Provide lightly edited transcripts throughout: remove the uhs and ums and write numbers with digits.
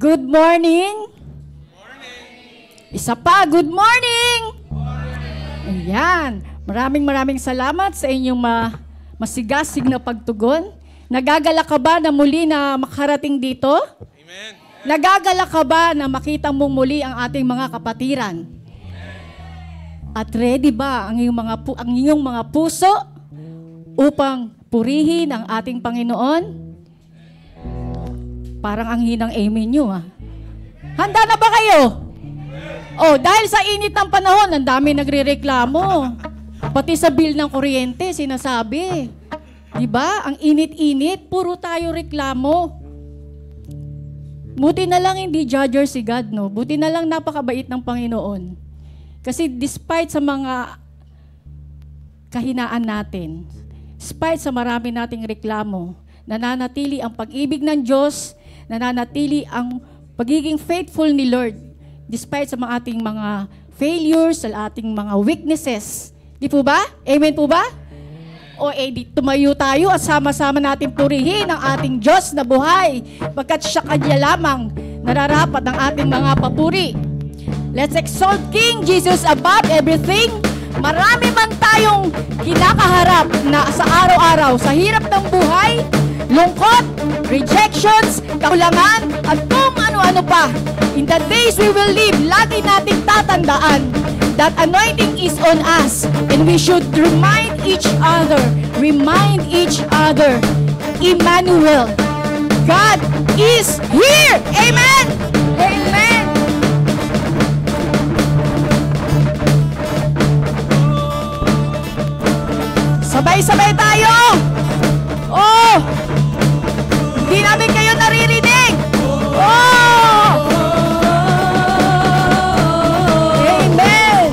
Good morning. Isa pa, good morning. Ayan. Maraming salamat sa inyong masigasig na pagtugon. Nagagala ka ba na muli na makarating dito? Amen. Nagagala ka ba na makita mong muli ang ating mga kapatiran? At ready ba ang iyong mga puso upang purihin ang ating Panginoon? Parang ang hinang amen nyo, ha? Handa na ba kayo? Oh, dahil sa init ng panahon, ang dami nagrereklamo. Pati sa bill ng kuryente, sinasabi. Diba? Ang init-init, puro tayo reklamo. Buti na lang hindi judger si God, no? Buti na lang napakabait ng Panginoon. Kasi despite sa mga kahinaan natin, despite sa marami nating reklamo, nananatili ang pag-ibig ng Diyos, nananatili ang pagiging faithful ni Lord, despite sa mga ating mga failures, sa ating mga weaknesses. Di po ba? Amen po ba? O di tumayo tayo at sama-sama natin purihin ang ating Diyos na buhay, pagkat siya Kanya lamang nararapat ang ating mga papuri. Let's exalt King Jesus above everything. Marami man tayong kinakaharap na sa araw-araw, sa hirap ng buhay, lungkot, rejections, kakulangan, at kung ano-ano pa. In the days we will live, lagi nating tatandaan that anointing is on us, and we should remind each other, Emmanuel, God is here. Amen. Amen. Sabay-sabay tayo. Oh! Hindi namin kayo naririnig. Oh! Amen.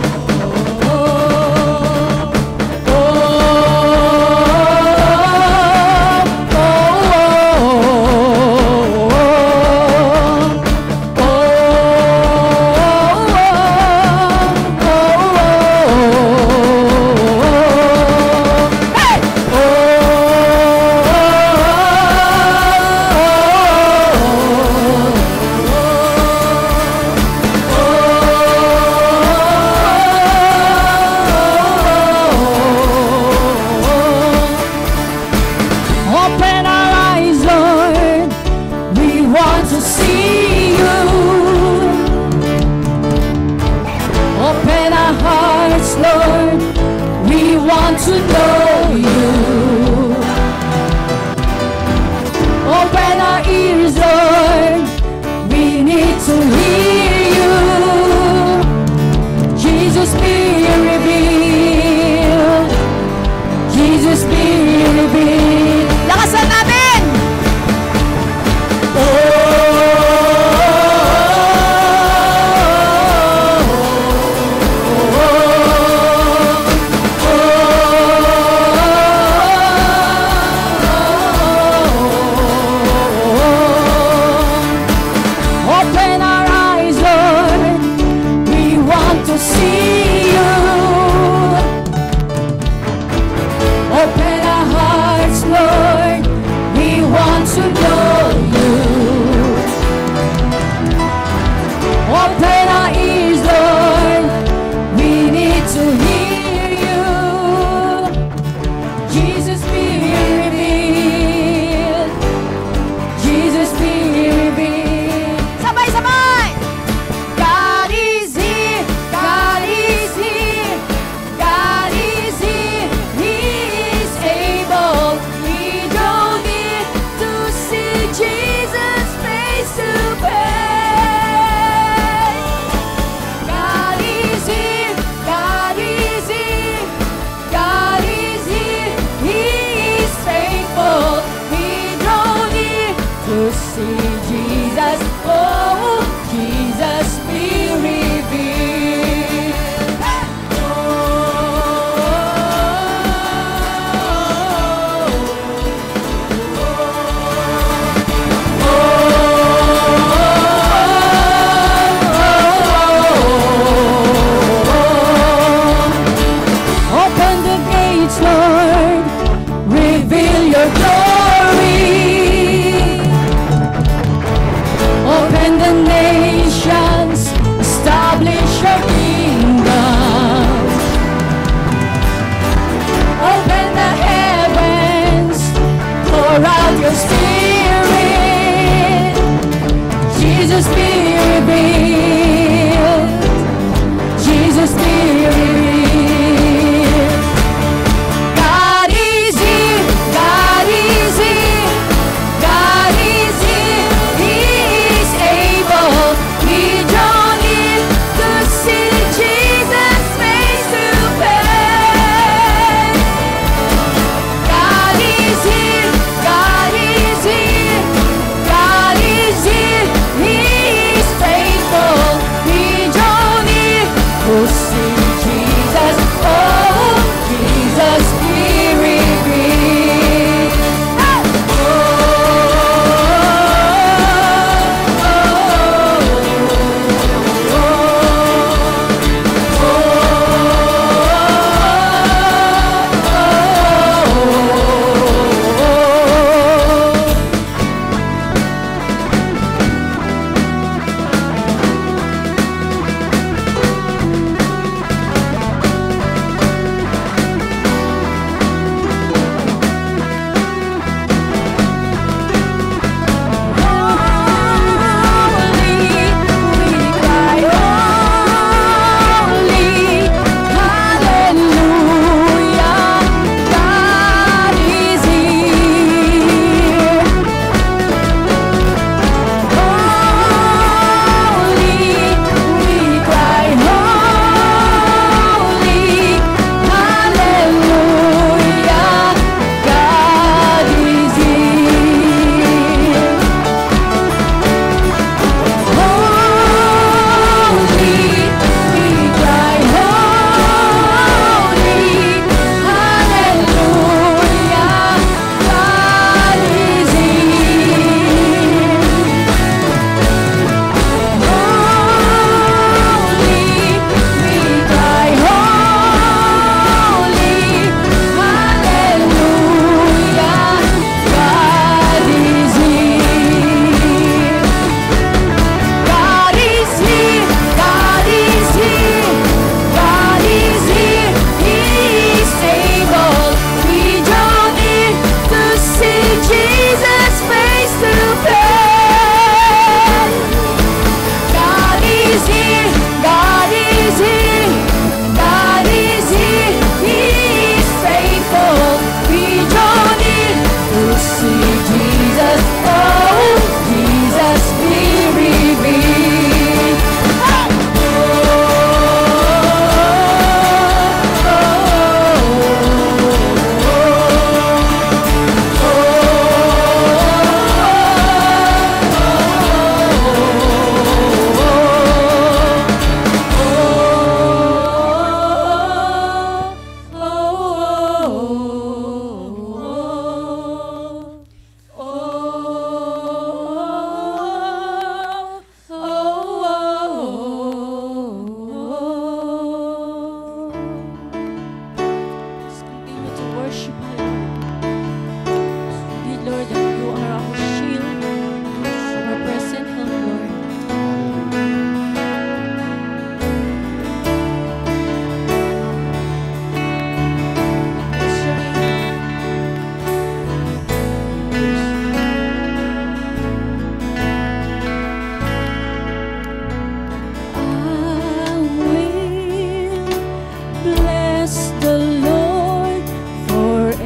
bless the Lord forever.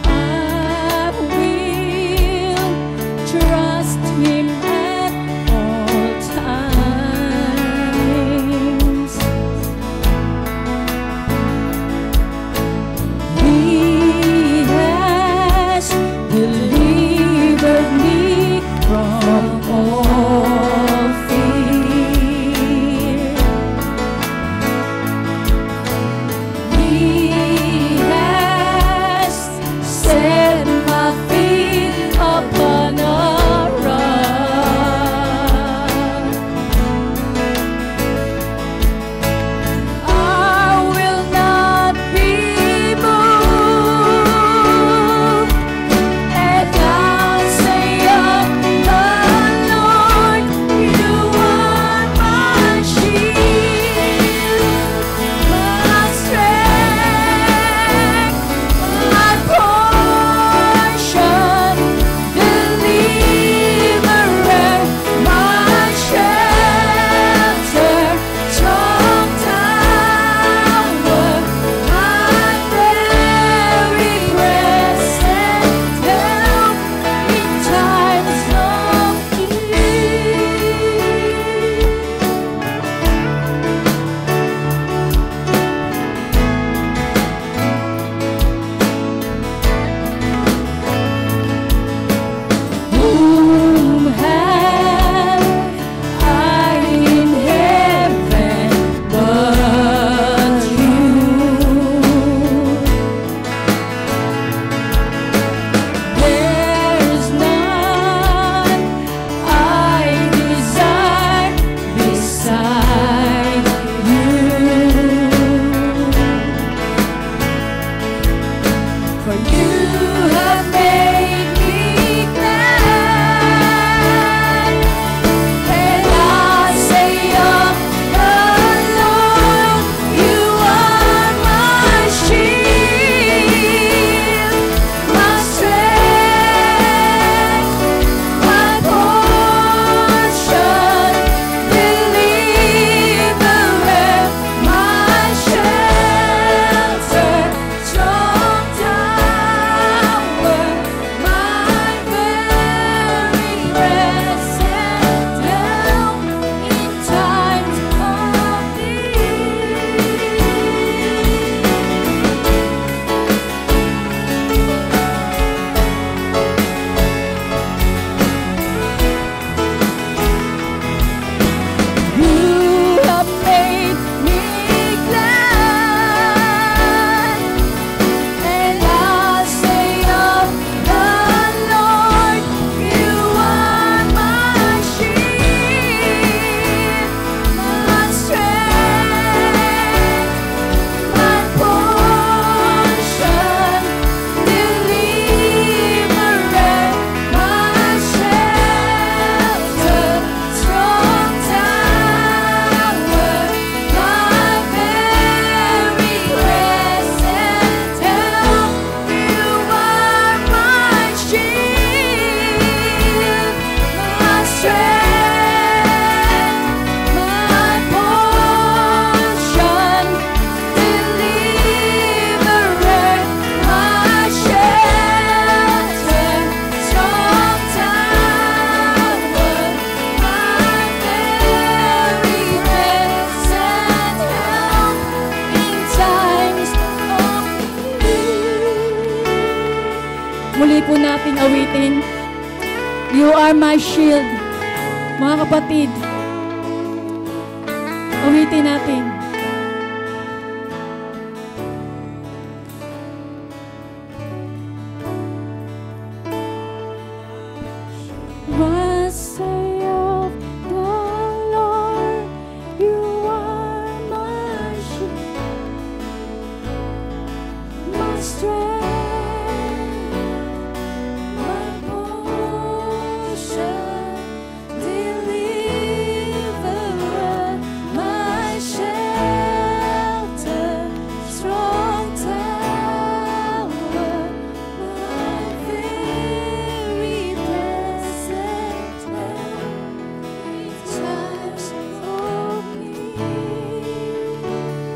I will trust Him at all times. He has delivered me from all fear. He has set my feet upon a rock. I will not be moved, and I'll say of the Lord, You are my shield, my strength, my portion, deliverer, my shelter, strong tower, my very present help in times of need. Whom have I in heaven but You? There's none I desire beside You. For You have made me glad, and I say of the Lord, You are my shield, my strength, my portion, deliverer, my shelter, strong tower, my very present help in times of need. You have made me glad, and I'll say of the Lord, You are my shield, my strength, my portion, deliverer, my shelter, strong tower, my very present help. You are my shield, my strength, my portion, deliverer, my shelter, strong tower, my very present help in times of need. Muli po nating awitin, You are my shield. Mga kapatid, awitin natin. What say of the Lord? You are my shield, my strength, my portion, deliverer, my shelter.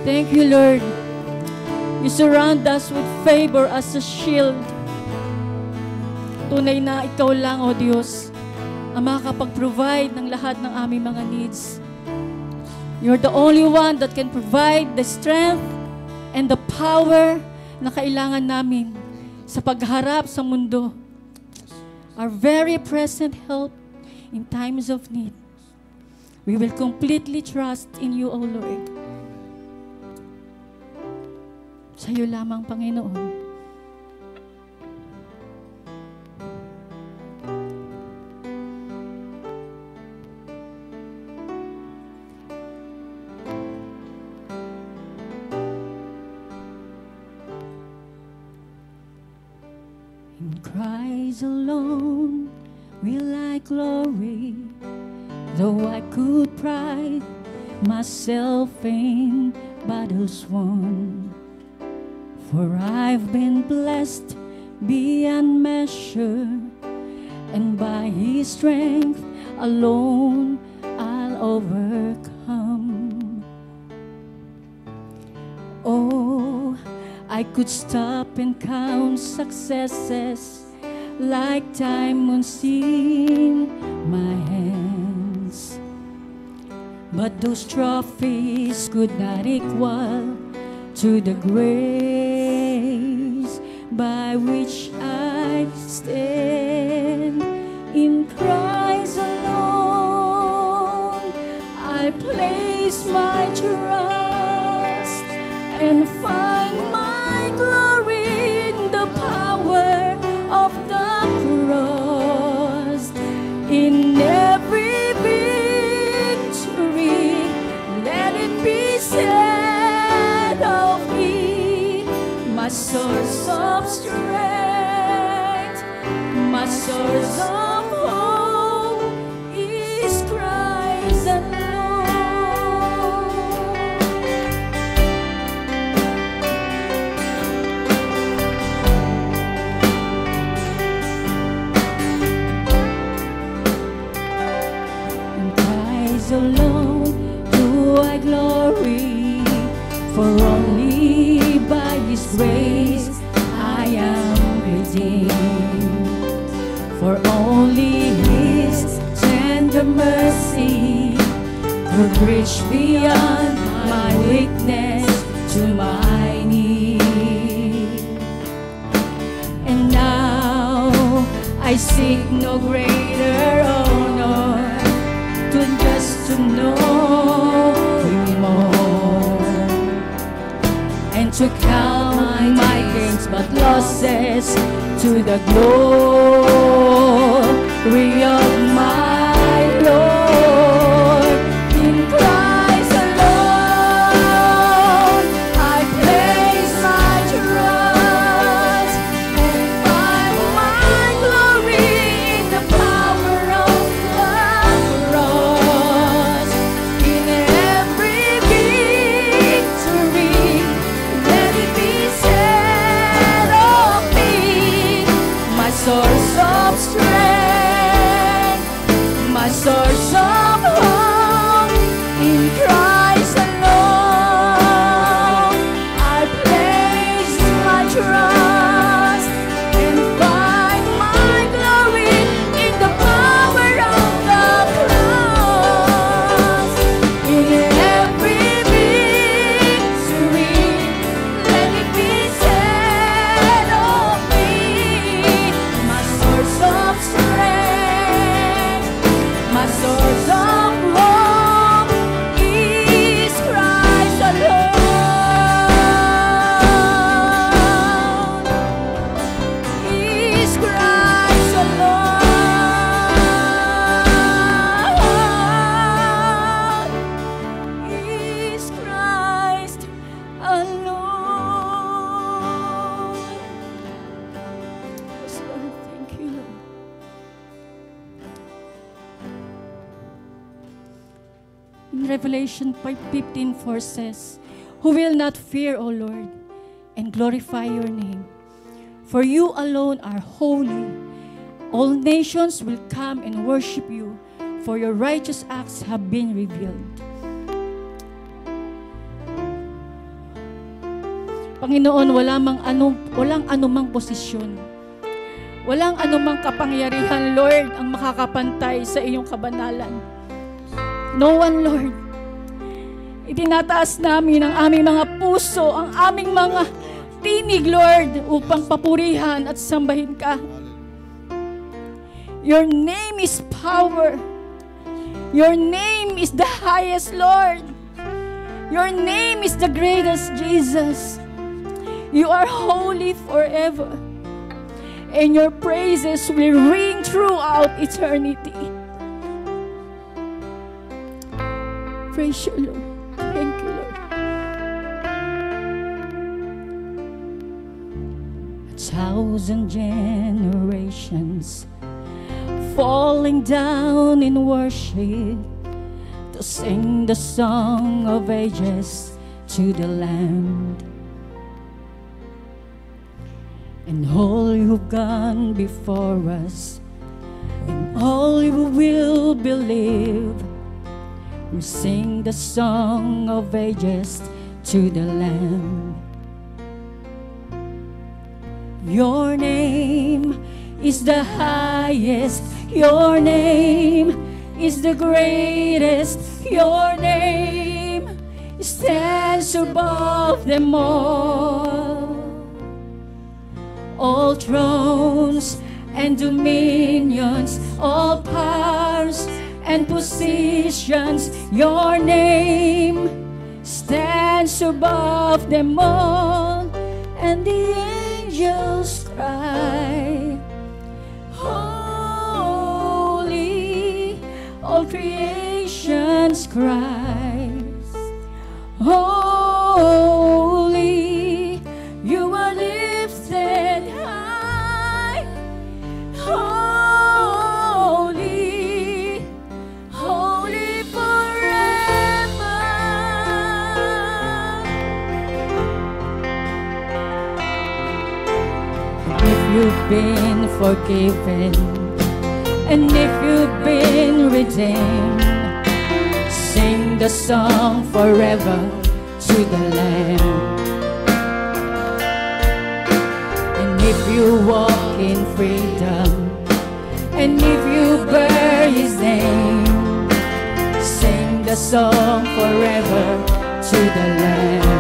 Thank you, Lord. You surround us with favor as a shield. Tunay na ikaw lang, O Diyos, ang makakapag-provide ng lahat ng aming mga needs. You're the only one that can provide the strength and the power na kailangan namin sa pagharap sa mundo. Our very present help in times of need. We will completely trust in you, O Lord. Sa iyo lamang, Panginoon. In Christ alone will I glory, though I could pride myself in battles won. For I've been blessed beyond measure, and by His strength alone I'll overcome. Oh, I could stop and count successes like diamonds in my hands, but those trophies could not equal to the grace by which I stand. In Christ alone I place my trust and find my glory in the power of the cross. In every victory, let it be said of me, my source of strength, my source of hope is Christ alone. In Christ alone do I glory, for only by His grace I am redeemed. For only His tender mercy could reach beyond my weakness to my need. And now I seek no greater honor to just to know Him more, and to count my gains but losses to the glory of my Lord. In Christ alone I place my trust and find my glory in the power of the cross. In every victory, let it be said of me, my source of strength, my source of hope. In Christ alone I place my trust and find my glory in the power of the cross. In every victory, let it be said of me, my source of strength, my source of hope is Christ alone. Is Christ alone. Is Christ alone. Yes, Lord, thank you, Lord. In Revelation 15:4 says, "Who will not fear, O Lord, and glorify your name? For you alone are holy. All nations will come and worship you, for your righteous acts have been revealed." Panginoon, walang anumang posisyon, walang anumang kapangyarihan, Lord, ang makakapantay sa iyong kabanalan. No one, Lord. Itinataas namin ang aming mga puso, ang aming mga tinig, Lord, upang papurihan at sambahin ka. Your name is power. Your name is the highest, Lord. Your name is the greatest, Jesus. You are holy forever, and your praises will ring throughout eternity. Praise you, Lord. Thank you, Lord. 1,000 generations falling down in worship to sing the song of ages to the Lamb. And all you've gone before us, and all you will believe, we sing the song of ages to the Lamb. Your name is the highest, your name is the greatest, your name stands above them all. All thrones and dominions, all powers and positions, your name stands above them all. And the angels cry, holy, all creations cries, holy, you are lifted high, holy, holy forever. If you've been forgiven, and if you've been redeemed, sing the song forever to the Lamb. And if you walk in freedom, and if you bear His name, sing the song forever to the Lamb.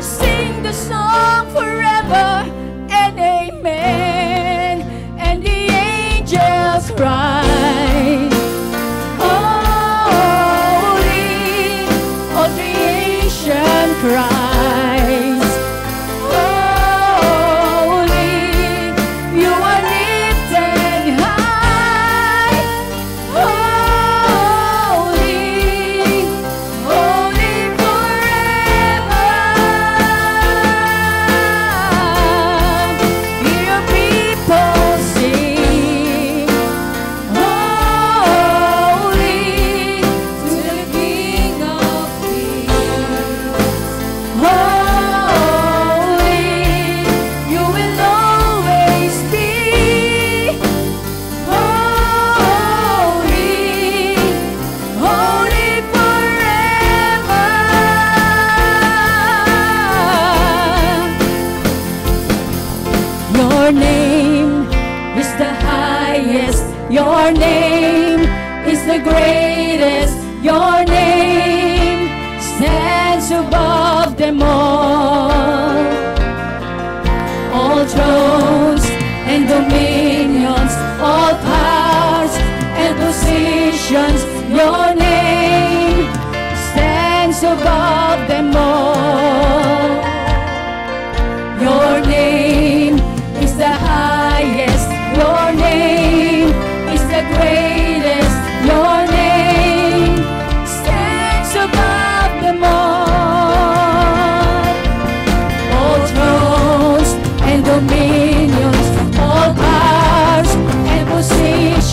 Sing the song forever and amen. And the angels cry, holy, all creation cries, holy, you are lifted high, holy, holy forever. Hear your people sing, holy, to the King of Kings. Holy, you will always be. Holy, holy forever. Your name is the highest, your name is the greatest, your name stands above them all. All thrones and dominions, all powers and positions, your name stands above them all. Your name is the highest, your name is the greatest, your name stands above them all. All thrones and dominions, all powers and positions,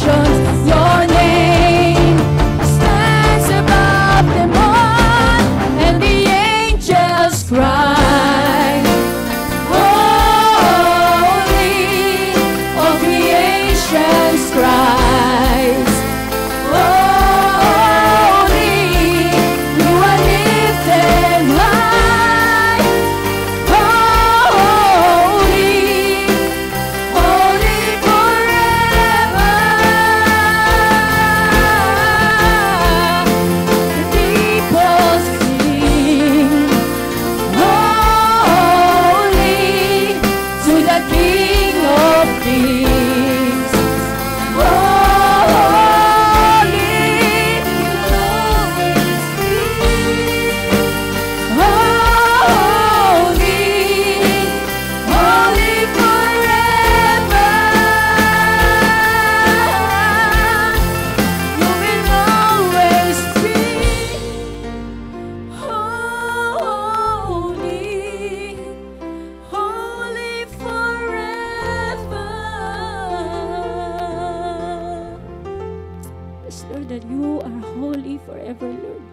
Yes, Lord, that you are holy forever, Lord.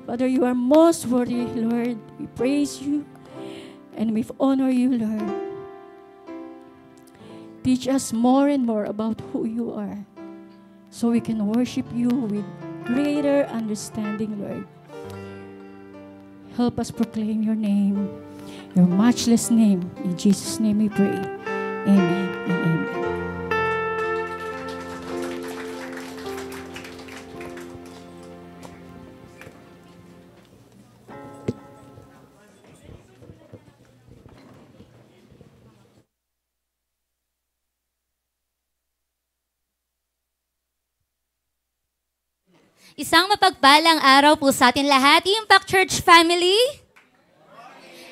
Father, you are most worthy, Lord. We praise you and we honor you, Lord. Teach us more and more about who you are so we can worship you with greater understanding, Lord. Help us proclaim your name, your matchless name. In Jesus' name we pray. Amen and amen. Isang mapagpalang araw po sa atin lahat, Impact Church family.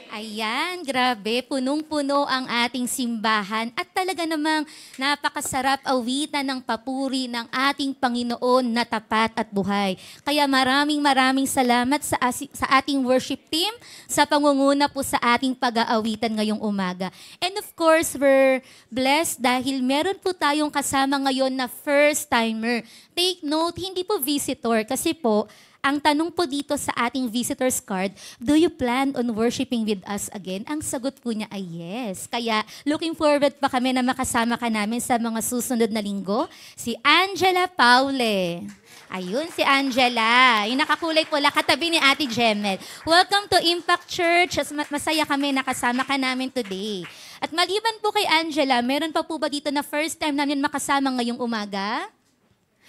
Ayan, grabe, punong-puno ang ating simbahan at talaga namang napakasarap awitan ng papuri ng ating Panginoon na tapat at buhay. Kaya maraming salamat sa ating worship team sa pangunguna po sa ating pag-aawitan ngayong umaga. And of course, we're blessed dahil meron po tayong kasama ngayon na first-timer. Take note, hindi po visitor kasi po, ang tanong po dito sa ating visitor's card, do you plan on worshiping with us again? Ang sagot po niya ay yes. Kaya looking forward pa kami na makasama ka namin sa mga susunod na linggo. Si Angela Paule. Ayun si Angela. Yung nakakulay pula katabi ni Ate Jemel. Welcome to Impact Church. Masaya kami nakasama ka namin today. At maliban po kay Angela, meron pa po ba dito na first time namin makasama ngayong umaga?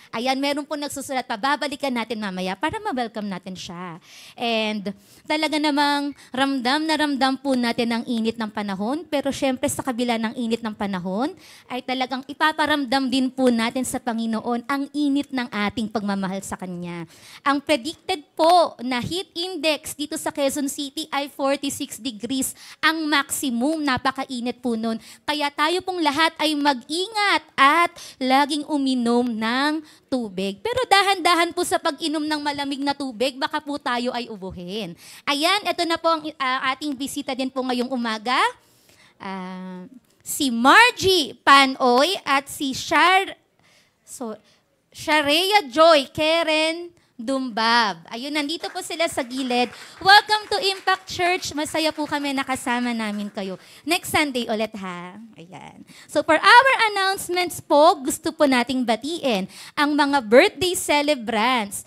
Ayan, meron po nagsusulat pa. Babalikan natin mamaya para ma-welcome natin siya. And talaga namang ramdam po natin ang init ng panahon. Pero syempre sa kabila ng init ng panahon, ay talagang ipaparamdam din po natin sa Panginoon ang init ng ating pagmamahal sa Kanya. Ang predicted po na heat index dito sa Quezon City ay 46 degrees. Ang maximum, napakainit po nun. Kaya tayo pong lahat ay mag-ingat at laging uminom ng tubig. Pero dahan-dahan po sa pag-inom ng malamig na tubig, baka po tayo ay ubuhin. Ayan, ito na po ang ating bisita din po ngayong umaga. Si Margie Panoy at si Shareya Joy Keren Dumbab. Ayun, nandito po sila sa gilid. Welcome to Impact Church. Masaya po kami nakasama namin kayo. Next Sunday ulit ha. Ayan. So for our announcements po, gusto po nating batiin ang mga birthday celebrants.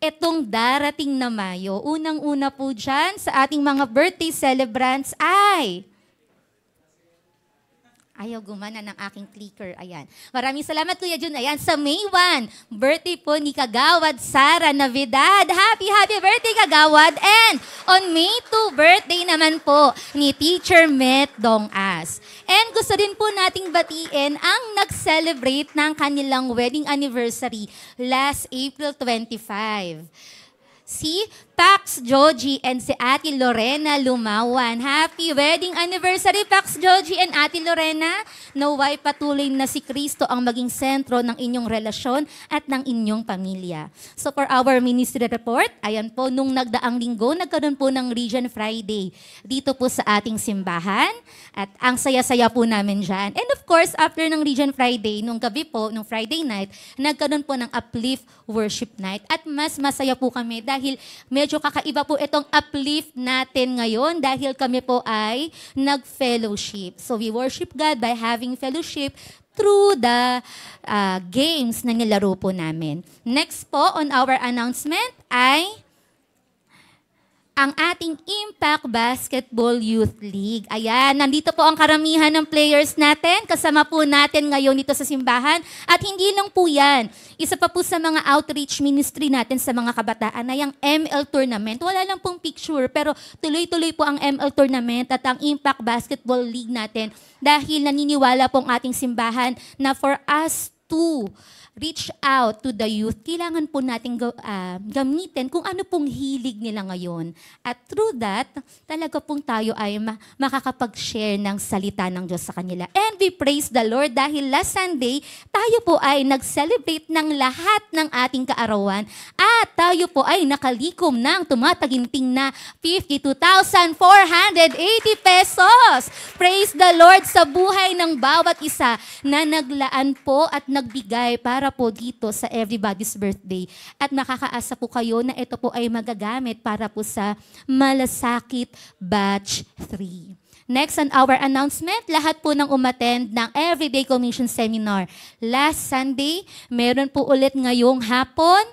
Itong darating na Mayo, unang-una po dyan sa ating mga birthday celebrants ay... Ayaw gumana ng aking clicker. Ayan. Maraming salamat, Kuya Jun. Ayan, sa May 1, birthday po ni Kagawad Sara Navidad. Happy birthday, Kagawad. And on May 2, birthday naman po ni Teacher Met Dong-as. And gusto din po nating batiin ang nag-celebrate ng kanilang wedding anniversary last April 25. Si Pax Joji and si Ate Lorena Lumawan. Happy wedding anniversary, Pax Joji and Ate Lorena. Naway patuloy na si Kristo ang maging sentro ng inyong relasyon at ng inyong pamilya. So for our ministry report, ayan po, nung nagdaang linggo, nagkaroon po ng Region Friday dito po sa ating simbahan. At ang saya-saya po namin dyan. And of course, after ng Region Friday, nung gabi po, nung Friday night, nagkaroon po ng Uplift Worship Night. At mas masaya po kami dahil medyo kakaiba po itong uplift natin ngayon dahil kami po ay nag-fellowship. So we worship God by having fellowship through the games na nilaro po namin. Next po on our announcement ay ang ating Impact Basketball Youth League. Ayan, nandito po ang karamihan ng players natin. Kasama po natin ngayon dito sa simbahan. At hindi lang po yan. Isa pa po sa mga outreach ministry natin sa mga kabataan ay ang ML Tournament. Wala lang pong picture, pero tuloy-tuloy po ang ML Tournament at ang Impact Basketball League natin dahil naniniwala po ang ating simbahan na for us to reach out to the youth, kailangan po natin gamitin kung ano pong hilig nila ngayon. At through that, talaga pong tayo ay makakapag-share ng salita ng Diyos sa kanila. And we praise the Lord dahil last Sunday, tayo po ay nag-celebrate ng lahat ng ating kaarawan at tayo po ay nakalikom ng tumataginting na 52,480 pesos. Praise the Lord sa buhay ng bawat isa na naglaan po at nagbigay para po dito sa Everybody's Birthday. At makakaasa po kayo na ito po ay magagamit para po sa Malasakit Batch 3. Next on our announcement, lahat po ng umattend ng Everyday Commission Seminar. Last Sunday, meron po ulit ngayong hapon.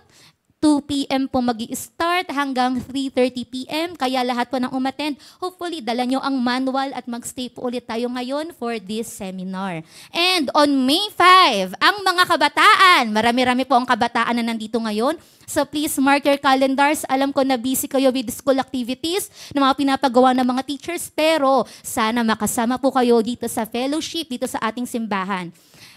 2 p.m. po mag-i-start hanggang 3:30 p.m. Kaya lahat po ng umattend, hopefully dala nyo ang manual at mag-stay po ulit tayo ngayon for this seminar. And on May 5, ang mga kabataan, marami-rami po ang kabataan na nandito ngayon. So please mark your calendars. Alam ko na busy kayo with school activities na mga pinapagawa ng mga teachers, pero sana makasama po kayo dito sa fellowship, dito sa ating simbahan.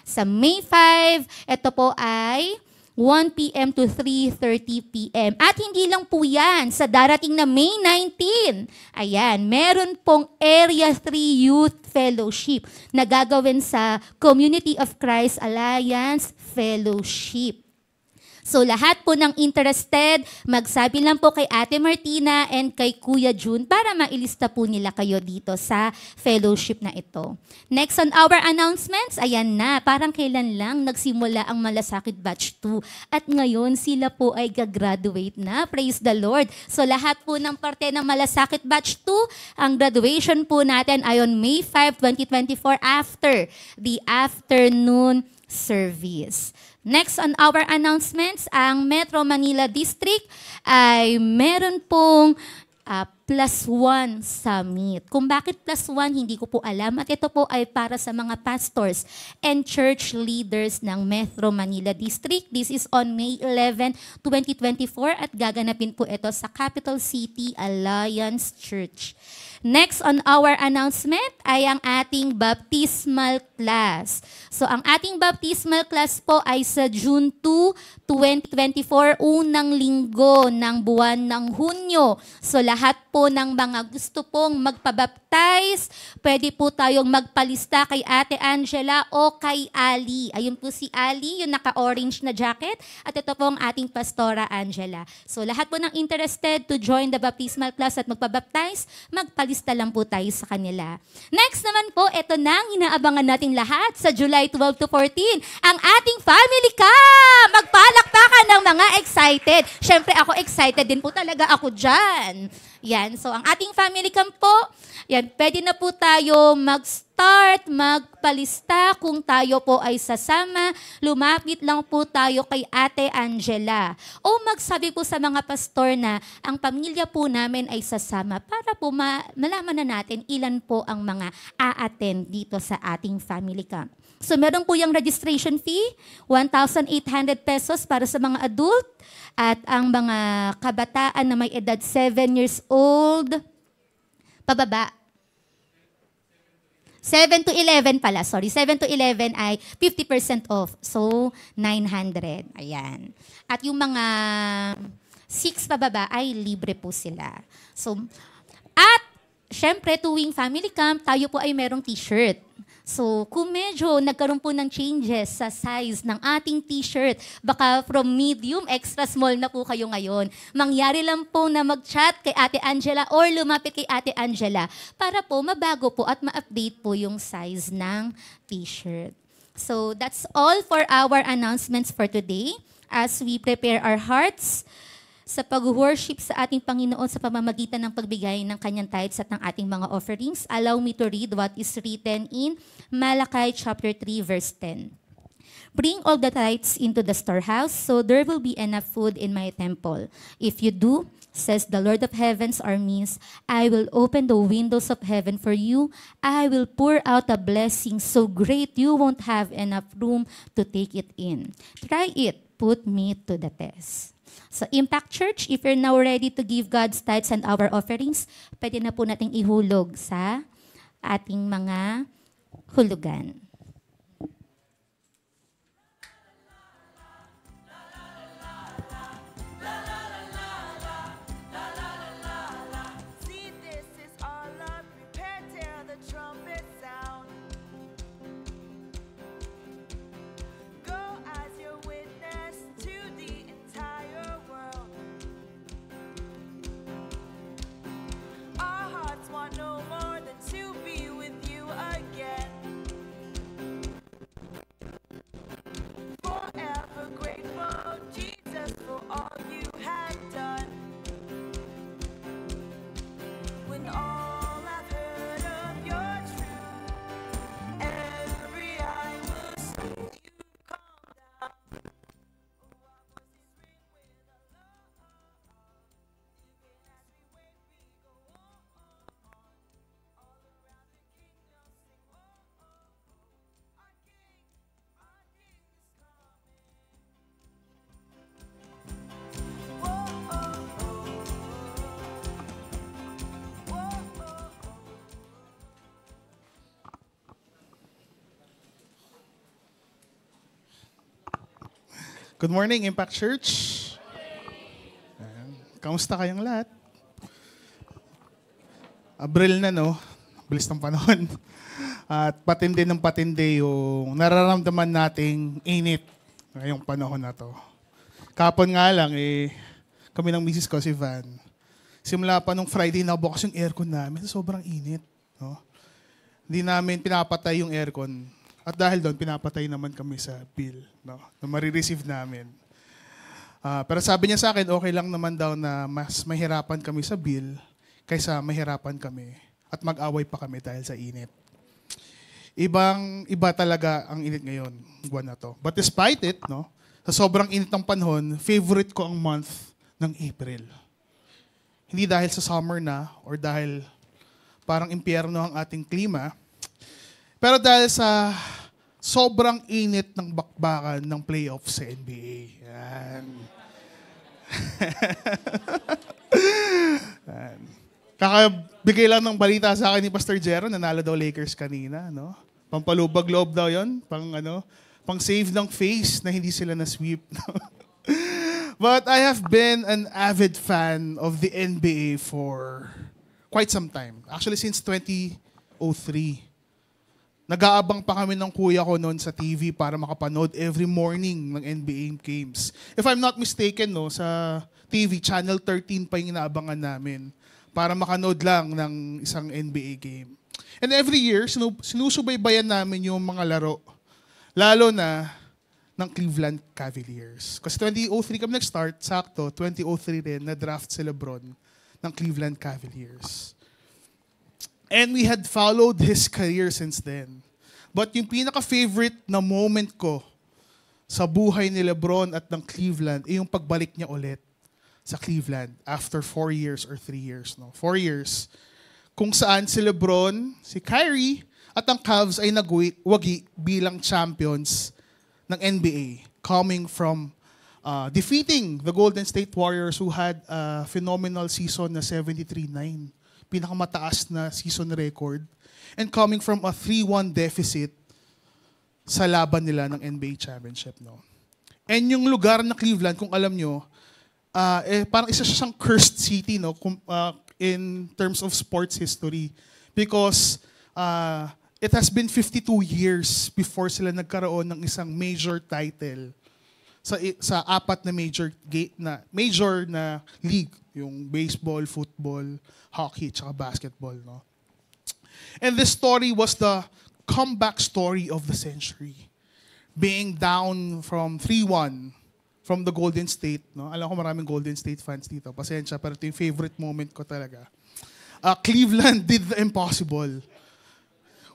Sa May 5, ito po ay 1 p.m. to 3:30 p.m. At hindi lang po yan, sa darating na May 19, ayan, meron pong Area 3 Youth Fellowship na gagawin sa Community of Christ Alliance Fellowship. So lahat po ng interested, magsabi lang po kay Ate Martina and kay Kuya June para mailista po nila kayo dito sa fellowship na ito. Next on our announcements, ayan na, parang kailan lang nagsimula ang Malasakit Batch 2. At ngayon sila po ay gagraduate na. Praise the Lord. So lahat po ng parte ng Malasakit Batch 2, ang graduation po natin ay on May 5, 2024 after the afternoon service. Next on our announcements, ang Metro Manila District ay meron pong +1 summit. Kung bakit +1, hindi ko po alam. At ito po ay para sa mga pastors and church leaders ng Metro Manila District. This is on May 11, 2024 at gaganapin po ito sa Capital City Alliance Church. Next on our announcement ay ang ating baptismal class. So ang ating baptismal class po ay sa June 2, 2024, unang linggo ng buwan ng Hunyo. So lahat po ng mga gusto pong magpabaptize, pwede po tayong magpalista kay Ate Angela o kay Ali. Ayun po si Ali, yung naka-orange na jacket. At ito po ang ating Pastora Angela. So lahat po ng interested to join the baptismal class at magpabaptize, magpalista lang po tayo sa kanila. Next naman po, ito na ang inaabangan nating lahat sa July 12 to 14, ang ating family camp! Magpalakpakan ng mga excited. Siyempre ako excited din po talaga ako dyan. Yan, so ang ating family camp po, yan, pwede na po tayo mag-start, magpalista kung tayo po ay sasama. Lumapit lang po tayo kay Ate Angela. O magsabi po sa mga pastor na ang pamilya po namin ay sasama para po malaman na natin ilan po ang mga a-attend dito sa ating family camp. So meron po yung registration fee, 1,800 pesos para sa mga adult at ang mga kabataan na may edad 7 years old, pababa. 7 to 11 pala, sorry. 7 to 11 ay 50% off. So, 900. Ayan. At yung mga 6 pababa ay libre po sila. So, at syempre, tuwing family camp, tayo po ay merong t-shirt. So, kung medyo nagkaroon po ng changes sa size ng ating t-shirt, baka from medium, extra small na po kayo ngayon, mangyari lang po na mag-chat kay Ate Angela or lumapit kay Ate Angela para po mabago po at ma-update po yung size ng t-shirt. So, that's all for our announcements for today as we prepare our hearts sa pag-worship sa ating Panginoon sa pamamagitan ng pagbigay ng kanyang tithes at ng ating mga offerings. Allow me to read what is written in Malachi chapter 3 verse 10. Bring all the tithes into the storehouse, so there will be enough food in my temple. If you do, says the Lord of heaven's armies, I will open the windows of heaven for you. I will pour out a blessing so great you won't have enough room to take it in. Try it. Put me to the test. So Impact Church, if you're now ready to give God's tithes and our offerings, pwede na po nating ihulog sa ating mga hulugan. Good morning, Impact Church. Kamusta kayong lahat? Abril na, no? Bilis ng panahon. At patindi ng patindi yung nararamdaman nating init ngayong panahon na to. Kapon nga lang, kami ng misis ko, si Van. Simula pa nung Friday na bukas yung aircon namin, sobrang init. No? Hindi namin pinapatay yung aircon. At dahil doon, pinapatay naman kami sa bill, no? Na marireceive namin. Pero sabi niya sa akin, okay lang naman daw na mas mahirapan kami sa bill kaysa mahirapan kami at mag-away pa kami dahil sa init. Iba talaga ang init ngayon, buwan na to. But despite it, no, sa sobrang init ng panahon, favorite ko ang month ng April. Hindi dahil sa summer na or dahil parang impyerno ang ating klima, pero dahil sa sobrang init ng bakbakan ng playoffs sa NBA. Yan. Kakabigay lang ng balita sa akin ni Pastor Jero, nanalo daw Lakers kanina, no? Pampalubag loob daw 'yon, pang save ng face na hindi sila na-sweep. But I have been an avid fan of the NBA for quite some time. Actually since 2003. Nag-aabang pa kami ng kuya ko noon sa TV para makapanood every morning ng NBA games. If I'm not mistaken, no, sa TV, Channel 13 pa yung inaabangan namin para makanood lang ng isang NBA game. And every year, sinusubaybayan namin yung mga laro. Lalo na ng Cleveland Cavaliers. Kasi 2003 kami nag-start, sakto, 2003 rin, na-draft si LeBron ng Cleveland Cavaliers. And we had followed his career since then. But yung pinaka-favorite na moment ko sa buhay ni LeBron at ng Cleveland ay yung pagbalik niya ulit sa Cleveland after 4 years or 3 years. No? 4 years. Kung saan si LeBron, si Kyrie, at ang Cavs ay nagwagi bilang champions ng NBA. Coming from defeating the Golden State Warriors who had a phenomenal season na 73-9. Pinakamataas na season record, and coming from a 3-1 deficit sa laban nila ng NBA Championship. No? And yung lugar na Cleveland, kung alam nyo, parang isa siyang cursed city, no? In terms of sports history. Because it has been 52 years before sila nagkaroon ng isang major title sa apat na major na league, yung baseball, football, hockey, tsaka basketball, no? And this story was the comeback story of the century. Being down from 3-1 from the Golden State, no? Alam ko maraming Golden State fans dito. Pasensya, pero ito yung favorite moment ko talaga. Cleveland did the impossible.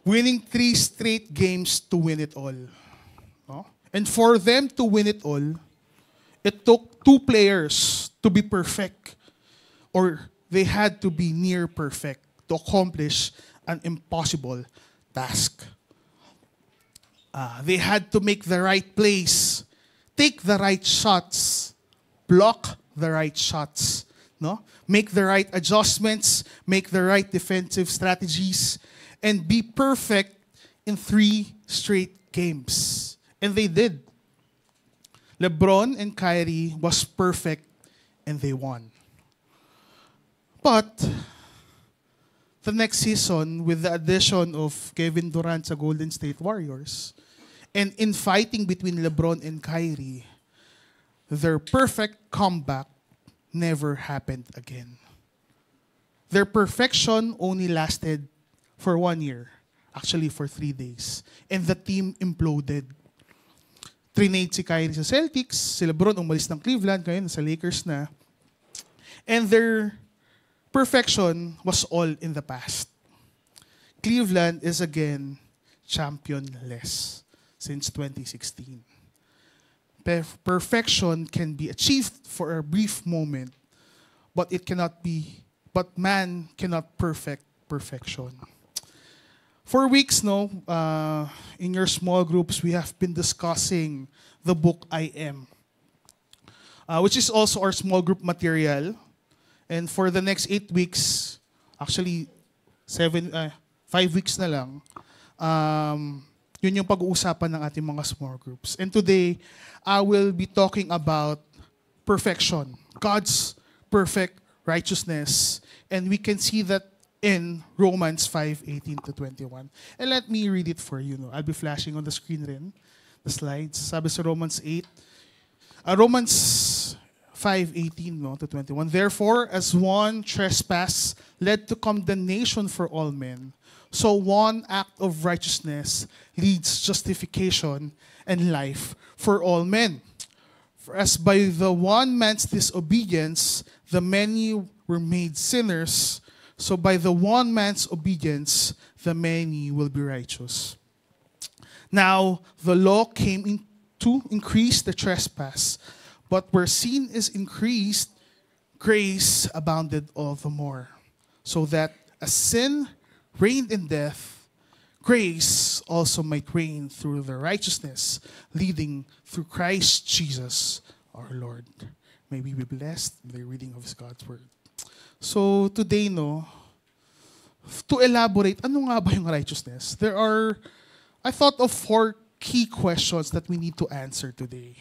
Winning 3 straight games to win it all. No? And for them to win it all, it took 2 players to be perfect, or they had to be near perfect to accomplish an impossible task. They had to make the right plays, take the right shots, block the right shots, no? Make the right adjustments, make the right defensive strategies, and be perfect in 3 straight games. And they did. LeBron and Kyrie was perfect, and they won. But the next season, with the addition of Kevin Durant sa Golden State Warriors, and in fighting between LeBron and Kyrie, their perfect comeback never happened again. Their perfection only lasted for 1 year, actually for 3 days, and the team imploded. Trinade si Kyrie sa Celtics, si LeBron umalis ng Cleveland, ngayon sa Lakers na, and their perfection was all in the past. Cleveland is again championless since 2016. Perfection can be achieved for a brief moment, but man cannot perfect perfection. For weeks, no, in your small groups, we have been discussing the book I Am, which is also our small group material. And for the next 8 weeks, actually 5 weeks na lang, Yun yung pag-uusapan ng ating mga small groups. And today, I will be talking about perfection. God's perfect righteousness. And we can see that in Romans 5:18 to 21. And let me read it for you. No? I'll be flashing on the screen rin, the slides. Sabi sa Romans 5:18 no, to 21. Therefore, as one trespass led to condemnation for all men, so one act of righteousness leads justification and life for all men. For as by the one man's disobedience, the many were made sinners, so by the one man's obedience, the many will be righteous. Now, the law came in to increase the trespass, but where sin is increased, grace abounded all the more, so that as sin reigned in death, grace also might reign through the righteousness leading through Christ Jesus our Lord. May we be blessed in the reading of God's word. So today, to elaborate, ano nga ba yung righteousness? I thought of 4 key questions that we need to answer today.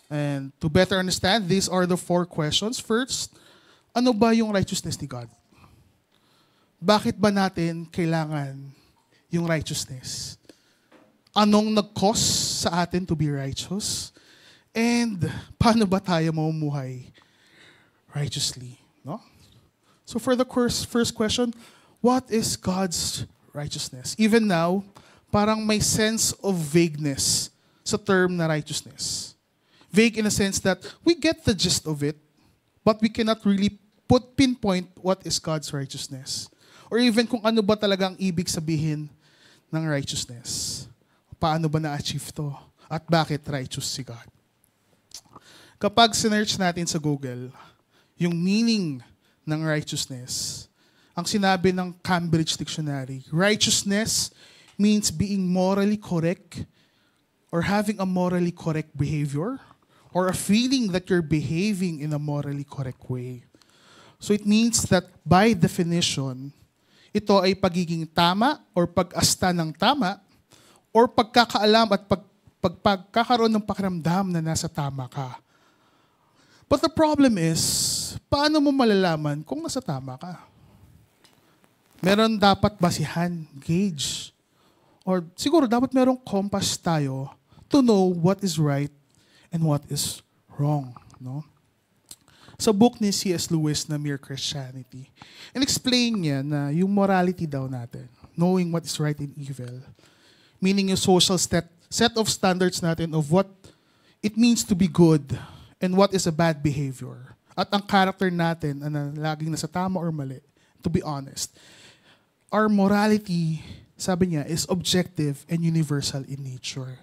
And to better understand, these are the 4 questions. First, ano ba yung righteousness ni God? Bakit ba natin kailangan yung righteousness? Anong nag-cause sa atin to be righteous? And paano ba tayo mamumuhay righteously? No? So for the first question, what is God's righteousness? Even now, parang may sense of vagueness sa term na righteousness. Vague in a sense that we get the gist of it, but we cannot really pinpoint what is God's righteousness. Or even kung ano ba talagang ibig sabihin ng righteousness. Paano ba na-achieve to? At bakit righteous si God? Kapag sinearch natin sa Google, yung meaning ng righteousness, ang sinabi ng Cambridge Dictionary, righteousness means being morally correct or having a morally correct behavior or a feeling that you're behaving in a morally correct way. So it means that by definition, ito ay pagiging tama or pag-asta ng tama or pagkakaalam at pagkakaroon ng pakiramdam na nasa tama ka. But the problem is, paano mo malalaman kung nasa tama ka? Meron dapat basihan, gauge. Or siguro dapat merong compass tayo to know what is right and what is wrong. No? Sa book ni C.S. Lewis na Mere Christianity, in-explain niya na yung morality daw natin, knowing what is right and evil, meaning yung social set of standards natin of what it means to be good and what is a bad behavior. At ang character natin na laging nasa tama or mali, to be honest, our morality, sabi niya, is objective and universal in nature.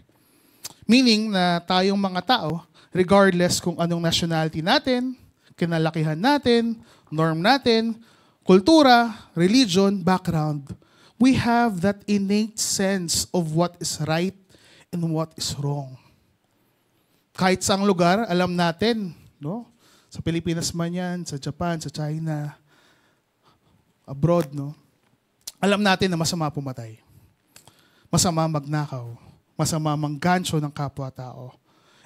Meaning na tayong mga tao, regardless kung anong nationality natin, kinalakihan natin, norm natin, kultura, religion, background, we have that innate sense of what is right and what is wrong. Kahit saang lugar, alam natin, no? Sa Pilipinas man yan, sa Japan, sa China, abroad, no? Alam natin na masama pumatay. Masama magnakaw. Masama manggancho ng kapwa-tao.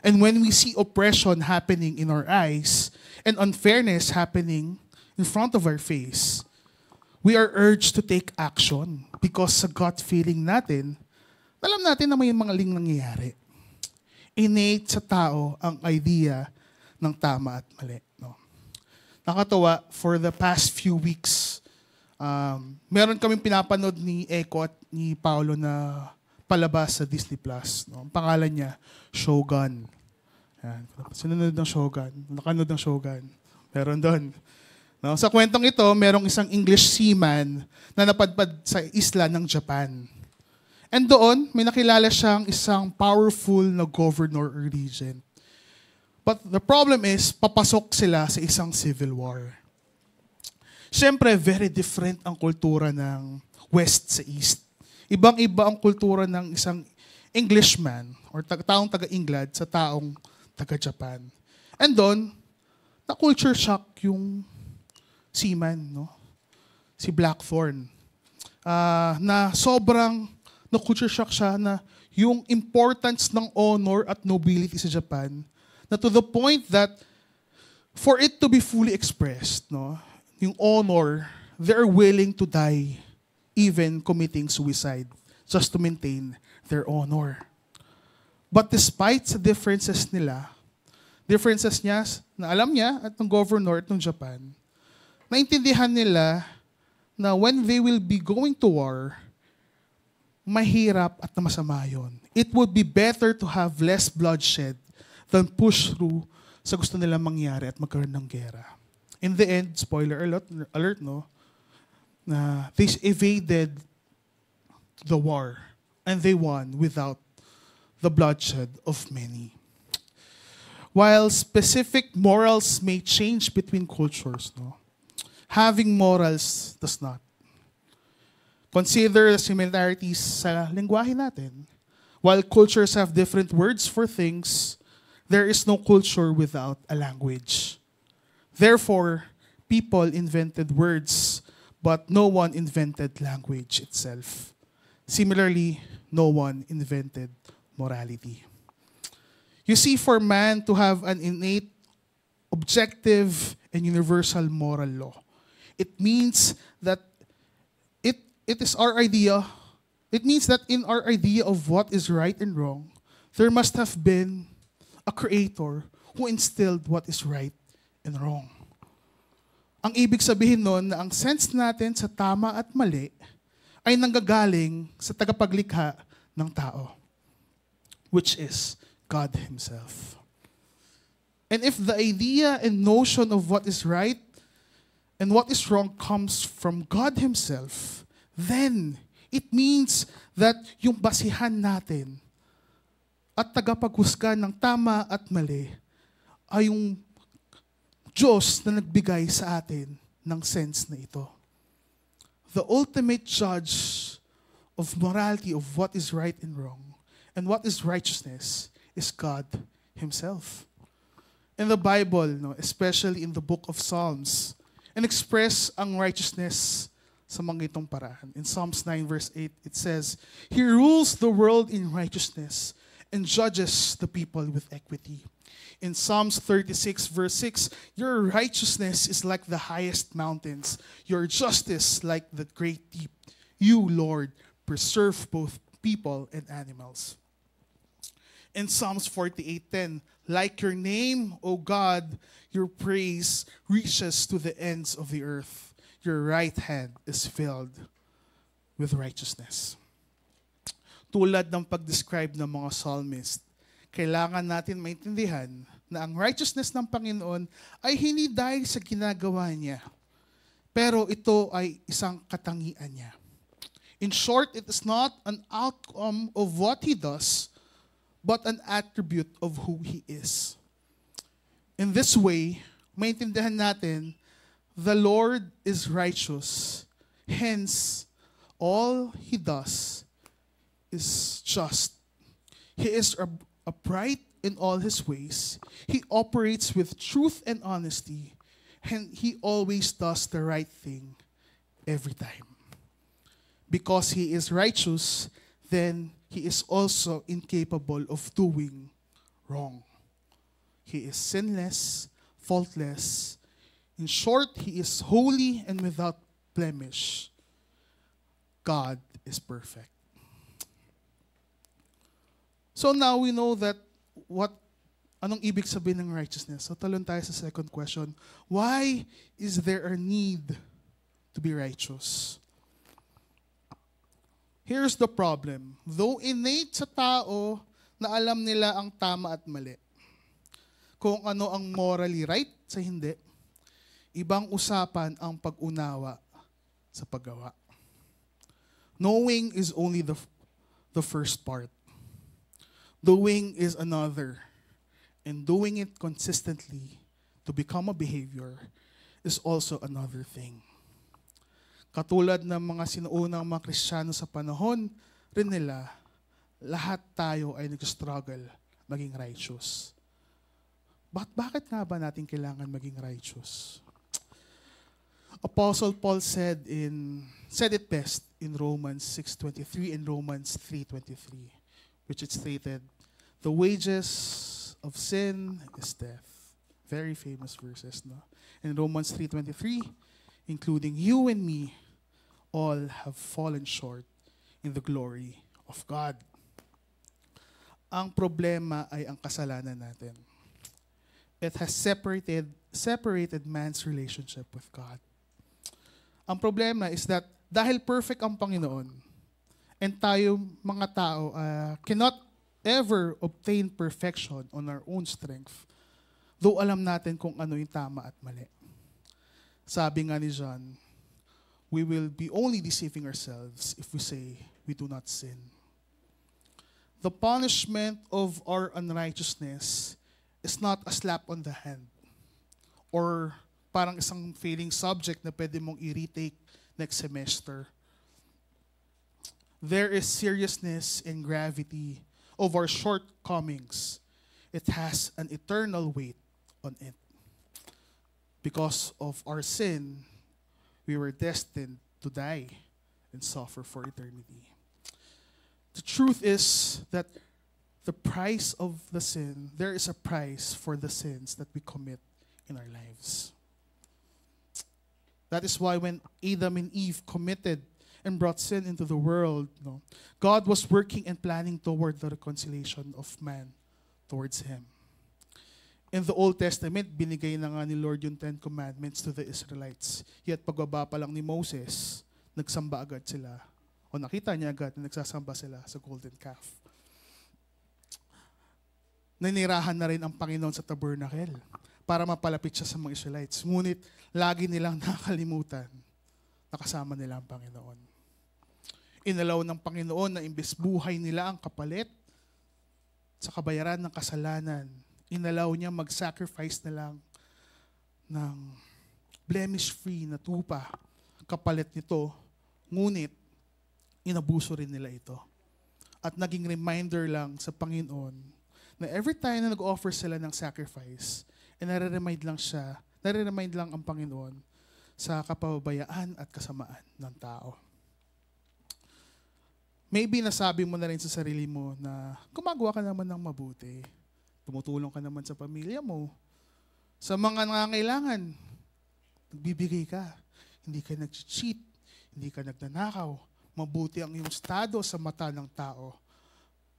And when we see oppression happening in our eyes and unfairness happening in front of our face, we are urged to take action because sa gut feeling natin, alam natin na may mga nangyayari. Innate sa tao ang idea ng tama at mali. No? Nakatawa, for the past few weeks, meron kaming pinapanood ni Eko at ni Paolo na palabas sa Disney Plus. No? Ang pangalan niya, Shogun. Yan. Sinunod ng Shogun. Nakanood ng Shogun. Meron doon. No? Sa kwentong ito, merong isang English seaman na napadpad sa isla ng Japan. And doon, may nakilala siyang isang powerful na governor or regent. But the problem is, papasok sila sa isang civil war. Siyempre, very different ang kultura ng West sa East. Ibang-iba ang kultura ng isang Englishman or taong taga-England sa taong taga-Japan. And doon, na-culture shock yung seaman, no? Si Blackthorn. Na sobrang na culture shock siya na yung importance ng honor at nobility sa Japan, na to the point that for it to be fully expressed, no, yung honor, they're willing to die, even committing suicide, just to maintain their honor. But despite sa differences niya na alam niya at ng governor at ng Japan, naintindihan nila na when they will be going to war, mahirap at masama yun. It would be better to have less bloodshed than push through sa gusto nilang mangyari at magkaroon ng gera. In the end, spoiler alert, no, na they evaded the war and they won without the bloodshed of many. While specific morals may change between cultures, no, having morals does not. Consider the similarities sa lengguwahe natin. While cultures have different words for things, there is no culture without a language. Therefore, people invented words, but no one invented language itself. Similarly, no one invented morality. You see, for man to have an innate, objective, and universal moral law, it means that it is our idea. It means that in our idea of what is right and wrong, there must have been a creator who instilled what is right and wrong. Ang ibig sabihin nun na ang sense natin sa tama at mali ay nanggagaling sa tagapaglikha ng tao, which is God Himself. And if the idea and notion of what is right and what is wrong comes from God Himself, then it means that yung basihan natin at tagapaghusga ng tama at mali ay yung Diyos na nagbigay sa atin ng sense na ito. The ultimate judge of morality, of what is right and wrong, and what is righteousness, is God Himself. In the Bible, no, especially in the book of Psalms, and express ang righteousness sa mga itong paraan. In Psalms 9 verse 8, it says, He rules the world in righteousness and judges the people with equity. In Psalms 36 verse 6, your righteousness is like the highest mountains, your justice like the great deep. You, Lord, preserve both people and animals. In Psalms 48:10, like your name, O God, your praise reaches to the ends of the earth. Your right hand is filled with righteousness. Tulad ng pag-describe ng mga psalmist, kailangan natin maintindihan na ang righteousness ng Panginoon ay hindi dahil sa ginagawa niya, pero ito ay isang katangian niya. In short, it is not an outcome of what He does, but an attribute of who He is. In this way, maintindihan natin, the Lord is righteous. Hence, all He does is just. He is upright in all His ways. He operates with truth and honesty. And He always does the right thing every time. Because He is righteous, then He is also incapable of doing wrong. He is sinless, faultless. In short, He is holy and without blemish. God is perfect. So now we know that anong ibig sabihin ng righteousness. So talon tayo sa second question. Why is there a need to be righteous? Here's the problem. Though innate sa tao na alam nila ang tama at mali, kung ano ang morally right sa hindi, ibang usapan ang pag-unawa sa paggawa. Knowing is only the first part. Doing is another. And doing it consistently to become a behavior is also another thing. Katulad ng mga sinuunang mga Kristiyano sa panahon rin nila, lahat tayo ay nag-struggle maging righteous. Bakit nga ba natin kailangan maging righteous? Apostle Paul said it best in Romans 6:23 and Romans 3:23, which it stated, "The wages of sin is death." Very famous verses, no? In Romans 3:23, including you and me, all have fallen short in the glory of God. Ang problema ay ang kasalanan natin. It has separated man's relationship with God. Ang problema is that dahil perfect ang Panginoon, and tayo mga tao cannot ever obtain perfection on our own strength, though alam natin kung ano yung tama at mali. Sabi nga ni John, we will be only deceiving ourselves if we say we do not sin. The punishment of our unrighteousness is not a slap on the hand or parang isang failing subject na pwede mong i-retake next semester. There is seriousness and gravity of our shortcomings. It has an eternal weight on it. Because of our sin, we were destined to die and suffer for eternity. The truth is that the price of the sin, there is a price for the sins that we commit in our lives. That is why when Adam and Eve committed and brought sin into the world, God was working and planning toward the reconciliation of man towards Him. In the Old Testament, binigay na nga ni Lord yung 10 Commandments to the Israelites. Yet pagbaba pa lang ni Moses, nagsamba agad sila. O nakita niya agad na nagsasamba sila sa golden calf. Nanirahan na rin ang Panginoon sa tabernacle para mapalapit siya sa mga Israelites. Ngunit lagi nilang nakalimutan na kasama nila ang Panginoon. Inalaw ng Panginoon na imbes buhay nila ang kapalit sa kabayaran ng kasalanan, inalaw niya mag-sacrifice na lang ng blemish-free na tupa. Kapalit nito, ngunit inabuso rin nila ito. At naging reminder lang sa Panginoon na every time na nag-offer sila ng sacrifice, nare-remind lang ang Panginoon sa kapabayaan at kasamaan ng tao. Maybe nasabi mo na rin sa sarili mo na gumagawa ka naman ng mabuti. Tumutulong ka naman sa pamilya mo. Sa mga nangangailangan, nagbibigay ka. Hindi ka nag-cheat. Hindi ka nagnanakaw. Mabuti ang iyong estado sa mata ng tao.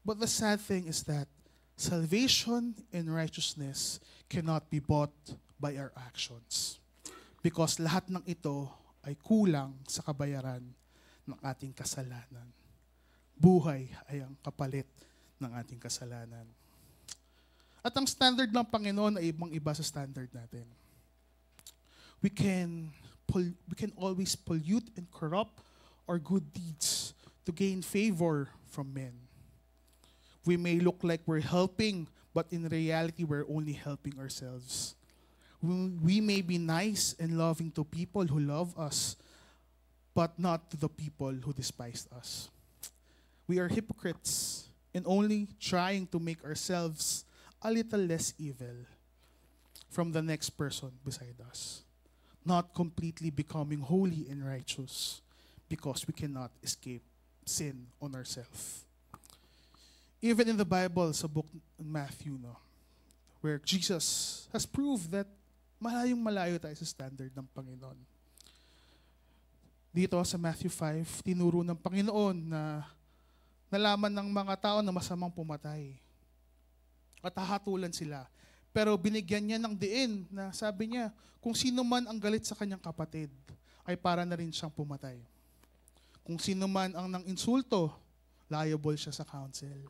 But the sad thing is that salvation and righteousness cannot be bought by our actions. Because lahat ng ito ay kulang sa kabayaran ng ating kasalanan. Buhay ay ang kapalit ng ating kasalanan. At ang standard ng Panginoon ay ibang-iba sa standard natin. We can always pollute and corrupt our good deeds to gain favor from men. We may look like we're helping, but in reality, we're only helping ourselves. We may be nice and loving to people who love us, but not to the people who despise us. We are hypocrites and only trying to make ourselves a little less evil from the next person beside us, not completely becoming holy and righteous because we cannot escape sin on ourselves. Even in the Bible, sa book ng Matthew, where Jesus has proved that malayong-malayo tayo sa standard ng Panginoon. Dito sa Matthew 5, tinuro ng Panginoon na nalaman ng mga tao na masamang pumatay. At hahatulan sila. Pero binigyan niya ng diin na sabi niya, kung sino man ang galit sa kanyang kapatid, ay para na rin siyang pumatay. Kung sino man ang nang insulto, liable siya sa council.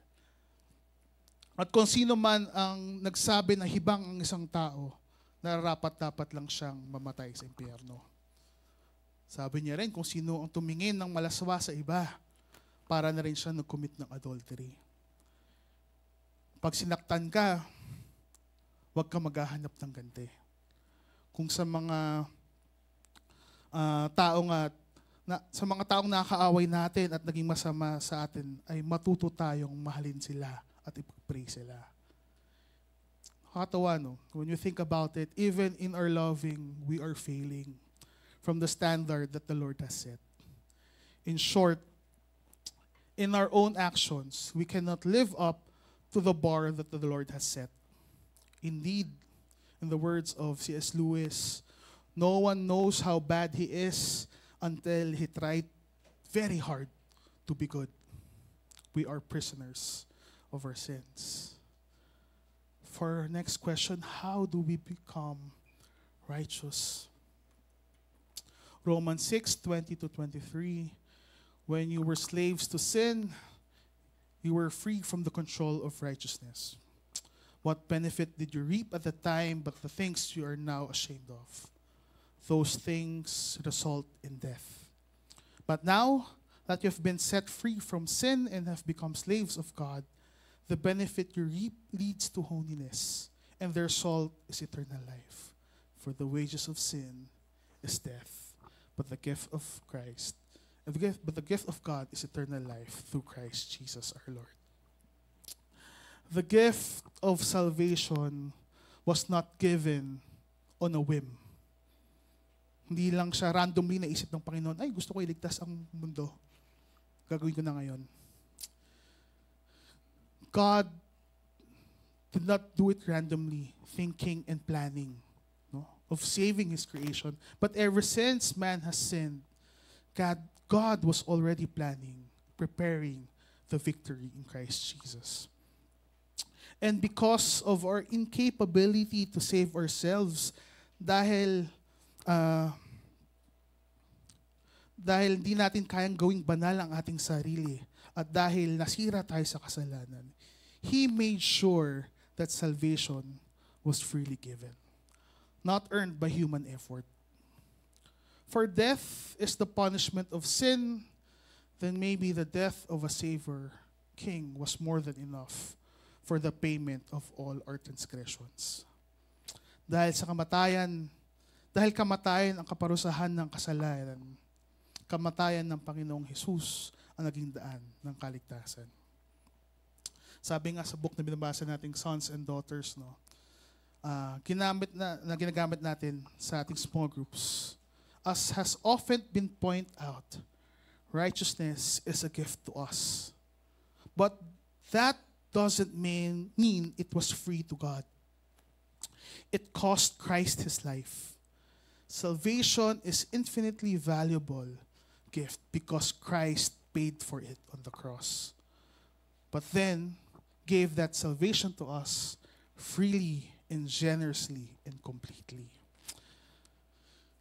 At kung sino man ang nagsabi na hibang ang isang tao, nararapat-dapat lang siyang mamatay sa impyerno. Sabi niya rin, kung sino ang tumingin ng malaswa sa iba, para na rin siya nag-commit ng adultery. Pag sinaktan ka, huwag ka maghahanap ng ganti. Kung sa mga sa mga taong nakaaway natin at naging masama sa atin, ay matuto tayong mahalin sila at ipag-pray sila. Nakakatawa, no? When you think about it, even in our loving, we are failing. from the standard that the Lord has set. In short, in our own actions, we cannot live up to the bar that the Lord has set. Indeed, in the words of C.S. Lewis, no one knows how bad he is until he tried very hard to be good. We are prisoners of our sins. For our next question, how do we become righteous? Romans 6:20-23, when you were slaves to sin, you were free from the control of righteousness. What benefit did you reap at the time but the things you are now ashamed of? Those things result in death. But now that you have been set free from sin and have become slaves of God, the benefit you reap leads to holiness, and the result is eternal life. For the wages of sin is death, but the gift of God is eternal life through Christ Jesus our Lord. The gift of salvation was not given on a whim. Hindi lang siya randomly naisip ng Panginoon, ay gusto ko iligtas ang mundo. Gagawin ko na ngayon. God did not do it randomly, thinking and planning, no, of saving His creation. But ever since man has sinned, God was already planning, preparing the victory in Christ Jesus. And because of our incapability to save ourselves, dahil hindi natin kayang gawing banal ang ating sarili, at dahil nasira tayo sa kasalanan, He made sure that salvation was freely given, not earned by human effort. For death is the punishment of sin, then maybe the death of a Savior King was more than enough for the payment of all our transgressions. Dahil kamatayan ang kaparusahan ng kasalanan, kamatayan ng Panginoong Jesus ang naging daan ng kaligtasan. Sabi nga sa book na binabasa nating Sons and Daughters, no, ginagamit natin sa ating small groups. As has often been pointed out, righteousness is a gift to us. But that doesn't mean it was free to God. It cost Christ His life. Salvation is infinitely valuable gift because Christ paid for it on the cross. But then gave that salvation to us freely and generously and completely.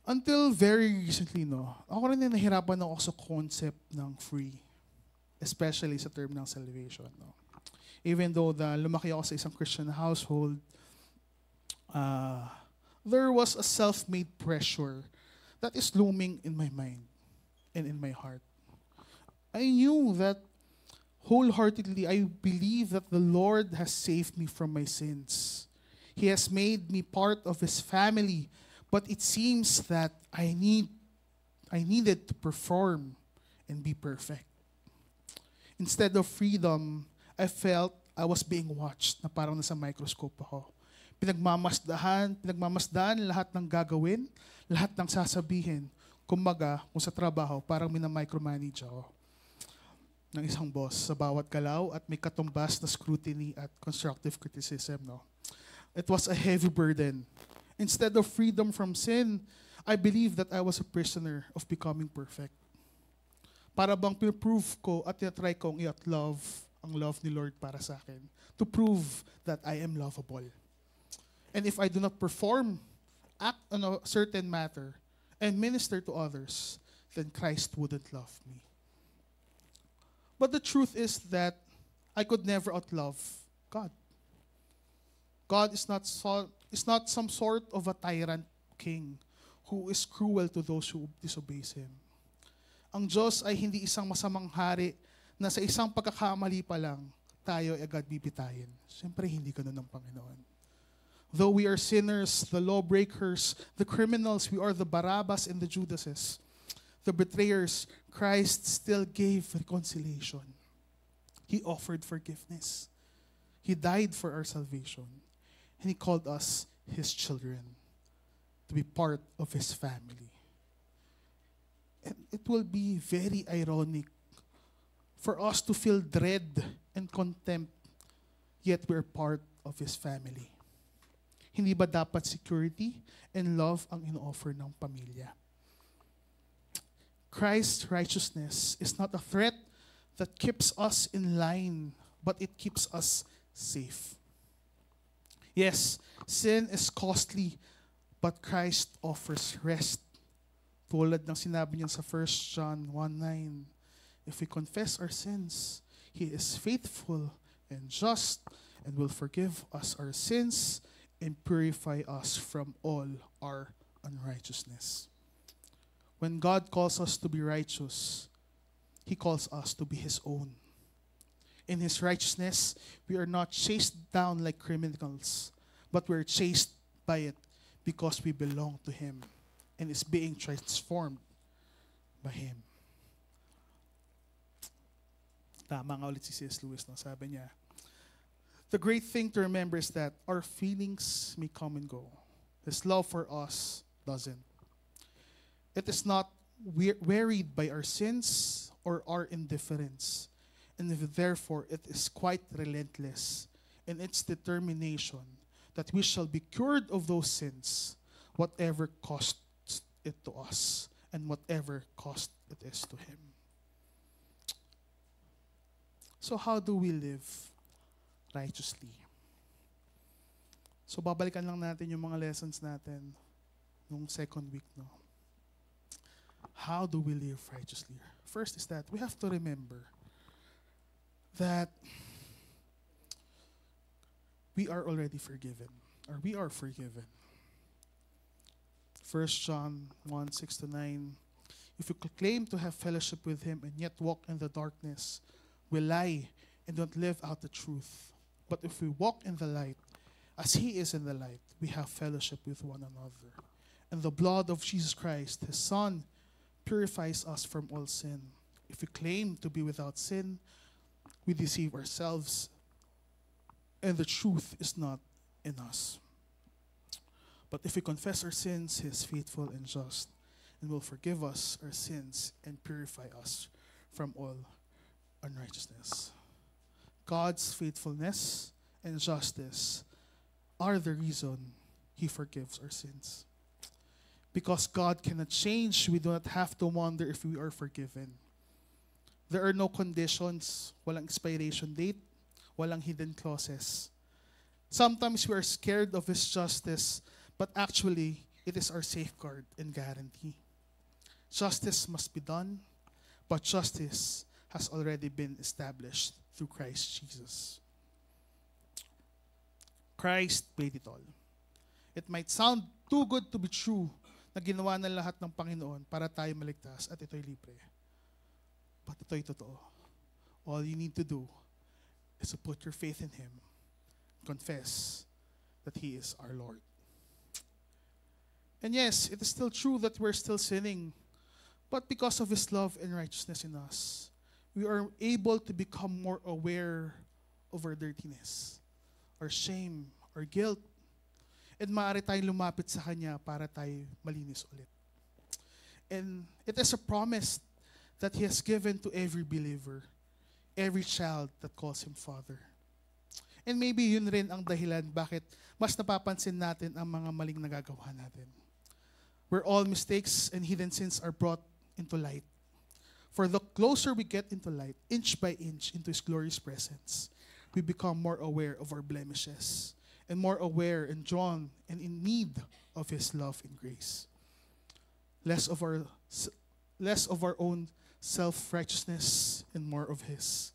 Until very recently, ako rin nahihirapan ako sa concept ng free, especially sa term ng salvation. Even though lumaki ako sa isang Christian household, there was a self-made pressure that is looming in my mind and in my heart. I knew that wholeheartedly, I believe that the Lord has saved me from my sins. He has made me part of His family, but it seems that I needed to perform and be perfect. Instead of freedom, I felt I was being watched, na parang nasa microscope ako. Pinagmamasdahan lahat ng gagawin, lahat ng sasabihin. Kumbaga, kung sa trabaho, parang mina-micromanage ako ng isang boss sa bawat galaw at may katumbas na scrutiny at constructive criticism. It was a heavy burden. Instead of freedom from sin, I believe that I was a prisoner of becoming perfect. Para bang pinaprove ko at tinatry kong i-love ang love ni Lord para sa akin, to prove that I am lovable. And if I do not perform, act on a certain matter, and minister to others, then Christ wouldn't love me. But the truth is that I could never outlove God. God is not some sort of a tyrant king who is cruel to those who disobeys Him. Ang Diyos ay hindi isang masamang hari na sa isang pagkakamali pa lang, tayo ay agad bibitayin. Siyempre, hindi ganun ng Panginoon. Though we are sinners, the lawbreakers, the criminals, we are the Barabbas and the Judases, the betrayers, Christ still gave reconciliation. He offered forgiveness. He died for our salvation. And He called us His children to be part of His family. And it will be very ironic for us to feel dread and contempt, yet we're part of His family. Hindi ba dapat security and love ang ino-offer ng pamilya? Christ's righteousness is not a threat that keeps us in line, but it keeps us safe. Yes, sin is costly, but Christ offers rest. Tulad ng sinabi niya sa 1 John 1:9, if we confess our sins, He is faithful and just and will forgive us our sins and purify us from all our unrighteousness. When God calls us to be righteous, He calls us to be His own. In His righteousness, we are not chased down like criminals, but we're chased by it because we belong to Him and is being transformed by Him. Tama nga ulit si C.S. Lewis, no? Sabi niya, the great thing to remember is that our feelings may come and go. His love for us doesn't. It is not wearied by our sins or our indifference. And therefore, it is quite relentless in its determination that we shall be cured of those sins, whatever cost it to us and whatever cost it is to Him. So how do we live righteously? So babalikan lang natin yung mga lessons natin nung second week, no? How do we live righteously? First is that we have to remember that we are already forgiven, or we are forgiven. 1 John 1:6-9, if you claim to have fellowship with Him and yet walk in the darkness, we lie and don't live out the truth. But if we walk in the light, as He is in the light, we have fellowship with one another. And the blood of Jesus Christ, His Son, purifies us from all sin. If we claim to be without sin, we deceive ourselves, and the truth is not in us. But if we confess our sins, He is faithful and just, and will forgive us our sins and purify us from all unrighteousness. God's faithfulness and justice are the reason He forgives our sins. Because God cannot change, we do not have to wonder if we are forgiven. There are no conditions, walang expiration date, walang hidden clauses. Sometimes we are scared of His justice, but actually, it is our safeguard and guarantee. Justice must be done, but justice has already been established through Christ Jesus. Christ paid it all. It might sound too good to be true na ginawa na lahat ng Panginoon para tayo maligtas at ito'y libre. But ito'y totoo. All you need to do is to put your faith in Him, confess that He is our Lord. And yes, it is still true that we're still sinning, but because of His love and righteousness in us, we are able to become more aware of our dirtiness, our shame, our guilt, and maaari tayong lumapit sa Kanya para tayo malinis ulit. And it is a promise that He has given to every believer, every child that calls Him Father. And maybe yun rin ang dahilan bakit mas napapansin natin ang mga maling nagagawa natin. Where all mistakes and hidden sins are brought into light. For the closer we get into light, inch by inch into His glorious presence, we become more aware of our blemishes and more aware and drawn and in need of His love and grace. Less of our own self-righteousness and more of His.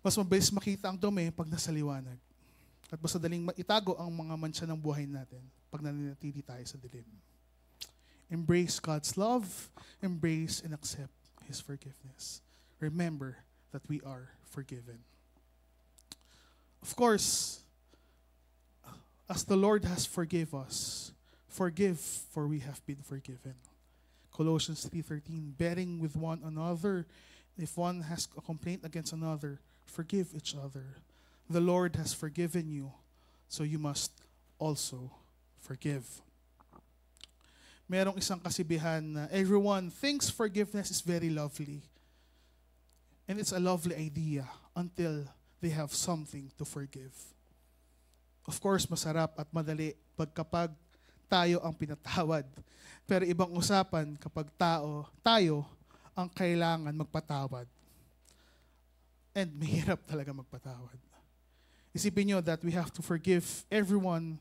Mas mabilis makita ang dumi pag nasa liwanag. At mas madaling itago ang mga mancha ng buhay natin pag nananatili tayo sa dilim. Embrace God's love, embrace and accept His forgiveness. Remember that we are forgiven. Of course, as the Lord has forgive us, forgive for we have been forgiven. Colossians 3:13, bearing with one another, if one has a complaint against another, forgive each other. The Lord has forgiven you, so you must also forgive. merong isang kasibihan na everyone thinks forgiveness is very lovely. And it's a lovely idea until they have something to forgive. Of course, masarap at madali kapag tayo ang pinatawad. Pero ibang usapan kapag tayo ang kailangan magpatawad. And mahirap talaga magpatawad. Isipin nyo that we have to forgive everyone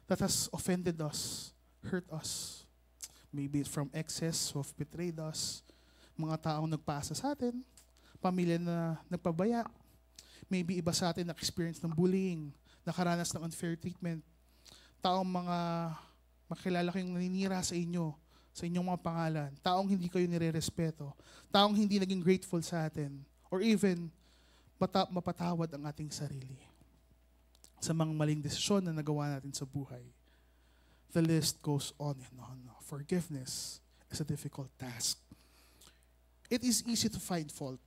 that has offended us, hurt us. Maybe it's from excess who have betrayed us, mga taong nagpasa sa atin, pamilya na nagpabaya, maybe iba sa atin na-experience ng bullying, nakaranas ng unfair treatment, taong mga makilala kayong naninira sa inyo, sa inyong mga pangalan, taong hindi kayo nire-respeto, taong hindi naging grateful sa atin, or even mapatawad ang ating sarili sa mga maling desisyon na nagawa natin sa buhay. The list goes on and on. Forgiveness is a difficult task. It is easy to find fault.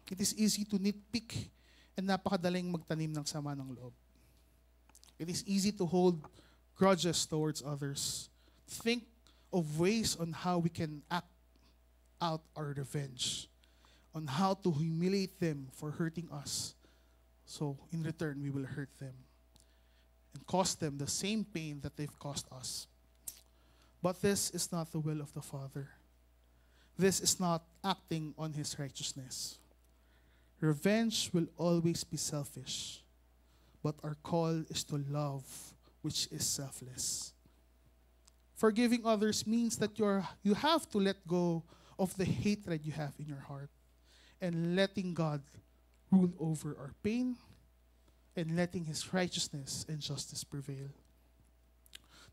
It is easy to nitpick and napakadaling magtanim ng sama ng loob. It is easy to hold grudges towards others. Think of ways on how we can act out our revenge, on how to humiliate them for hurting us. So in return, we will hurt them and cause them the same pain that they've caused us. But this is not the will of the Father. This is not acting on His righteousness. Revenge will always be selfish, but our call is to love, which is selfless. Forgiving others means that you have to let go of the hatred you have in your heart and letting God rule over our pain and letting His righteousness and justice prevail.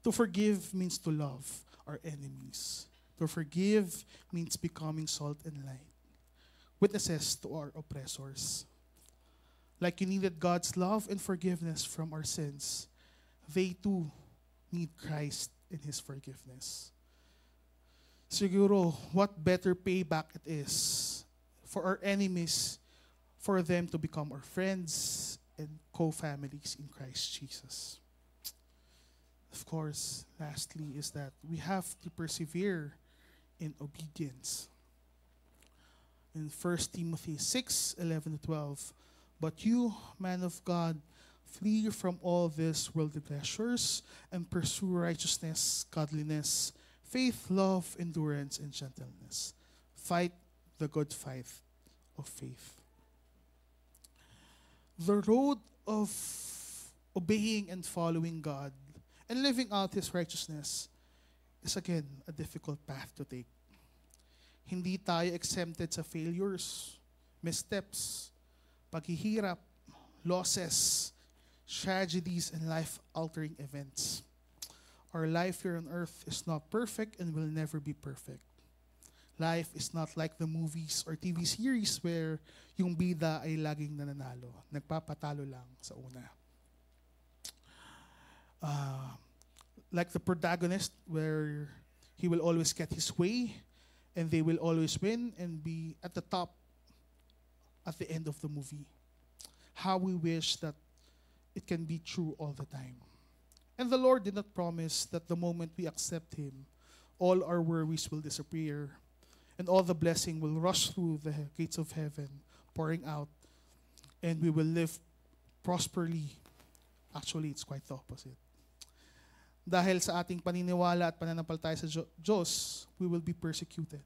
To forgive means to love our enemies. To forgive means becoming salt and light, witnesses to our oppressors. Like you needed God's love and forgiveness from our sins, they too need Christ and His forgiveness. Siguro, what better payback it is for our enemies, for them to become our friends and co-families in Christ Jesus. Of course, lastly is that we have to persevere in obedience. In 1 Timothy 6:11-12, but you, man of God, flee from all these worldly pleasures and pursue righteousness, godliness, faith, love, endurance, and gentleness. Fight the good fight of faith. The road of obeying and following God and living out His righteousness is again a difficult path to take. Hindi tayo exempted sa failures, missteps, paghihirap, losses, tragedies, and life-altering events. Our life here on earth is not perfect and will never be perfect. Life is not like the movies or TV series where yung bida ay laging nananalo. Nagpapatalo lang sa una. Like the protagonist where he will always get his way and they will always win and be at the top at the end of the movie. How we wish that it can be true all the time. And the Lord did not promise that the moment we accept Him, all our worries will disappear and all the blessing will rush through the gates of heaven, pouring out, and we will live prosperly. Actually, it's quite the opposite. Dahil sa ating paniniwala at pananampalataya sa Diyos, we will be persecuted.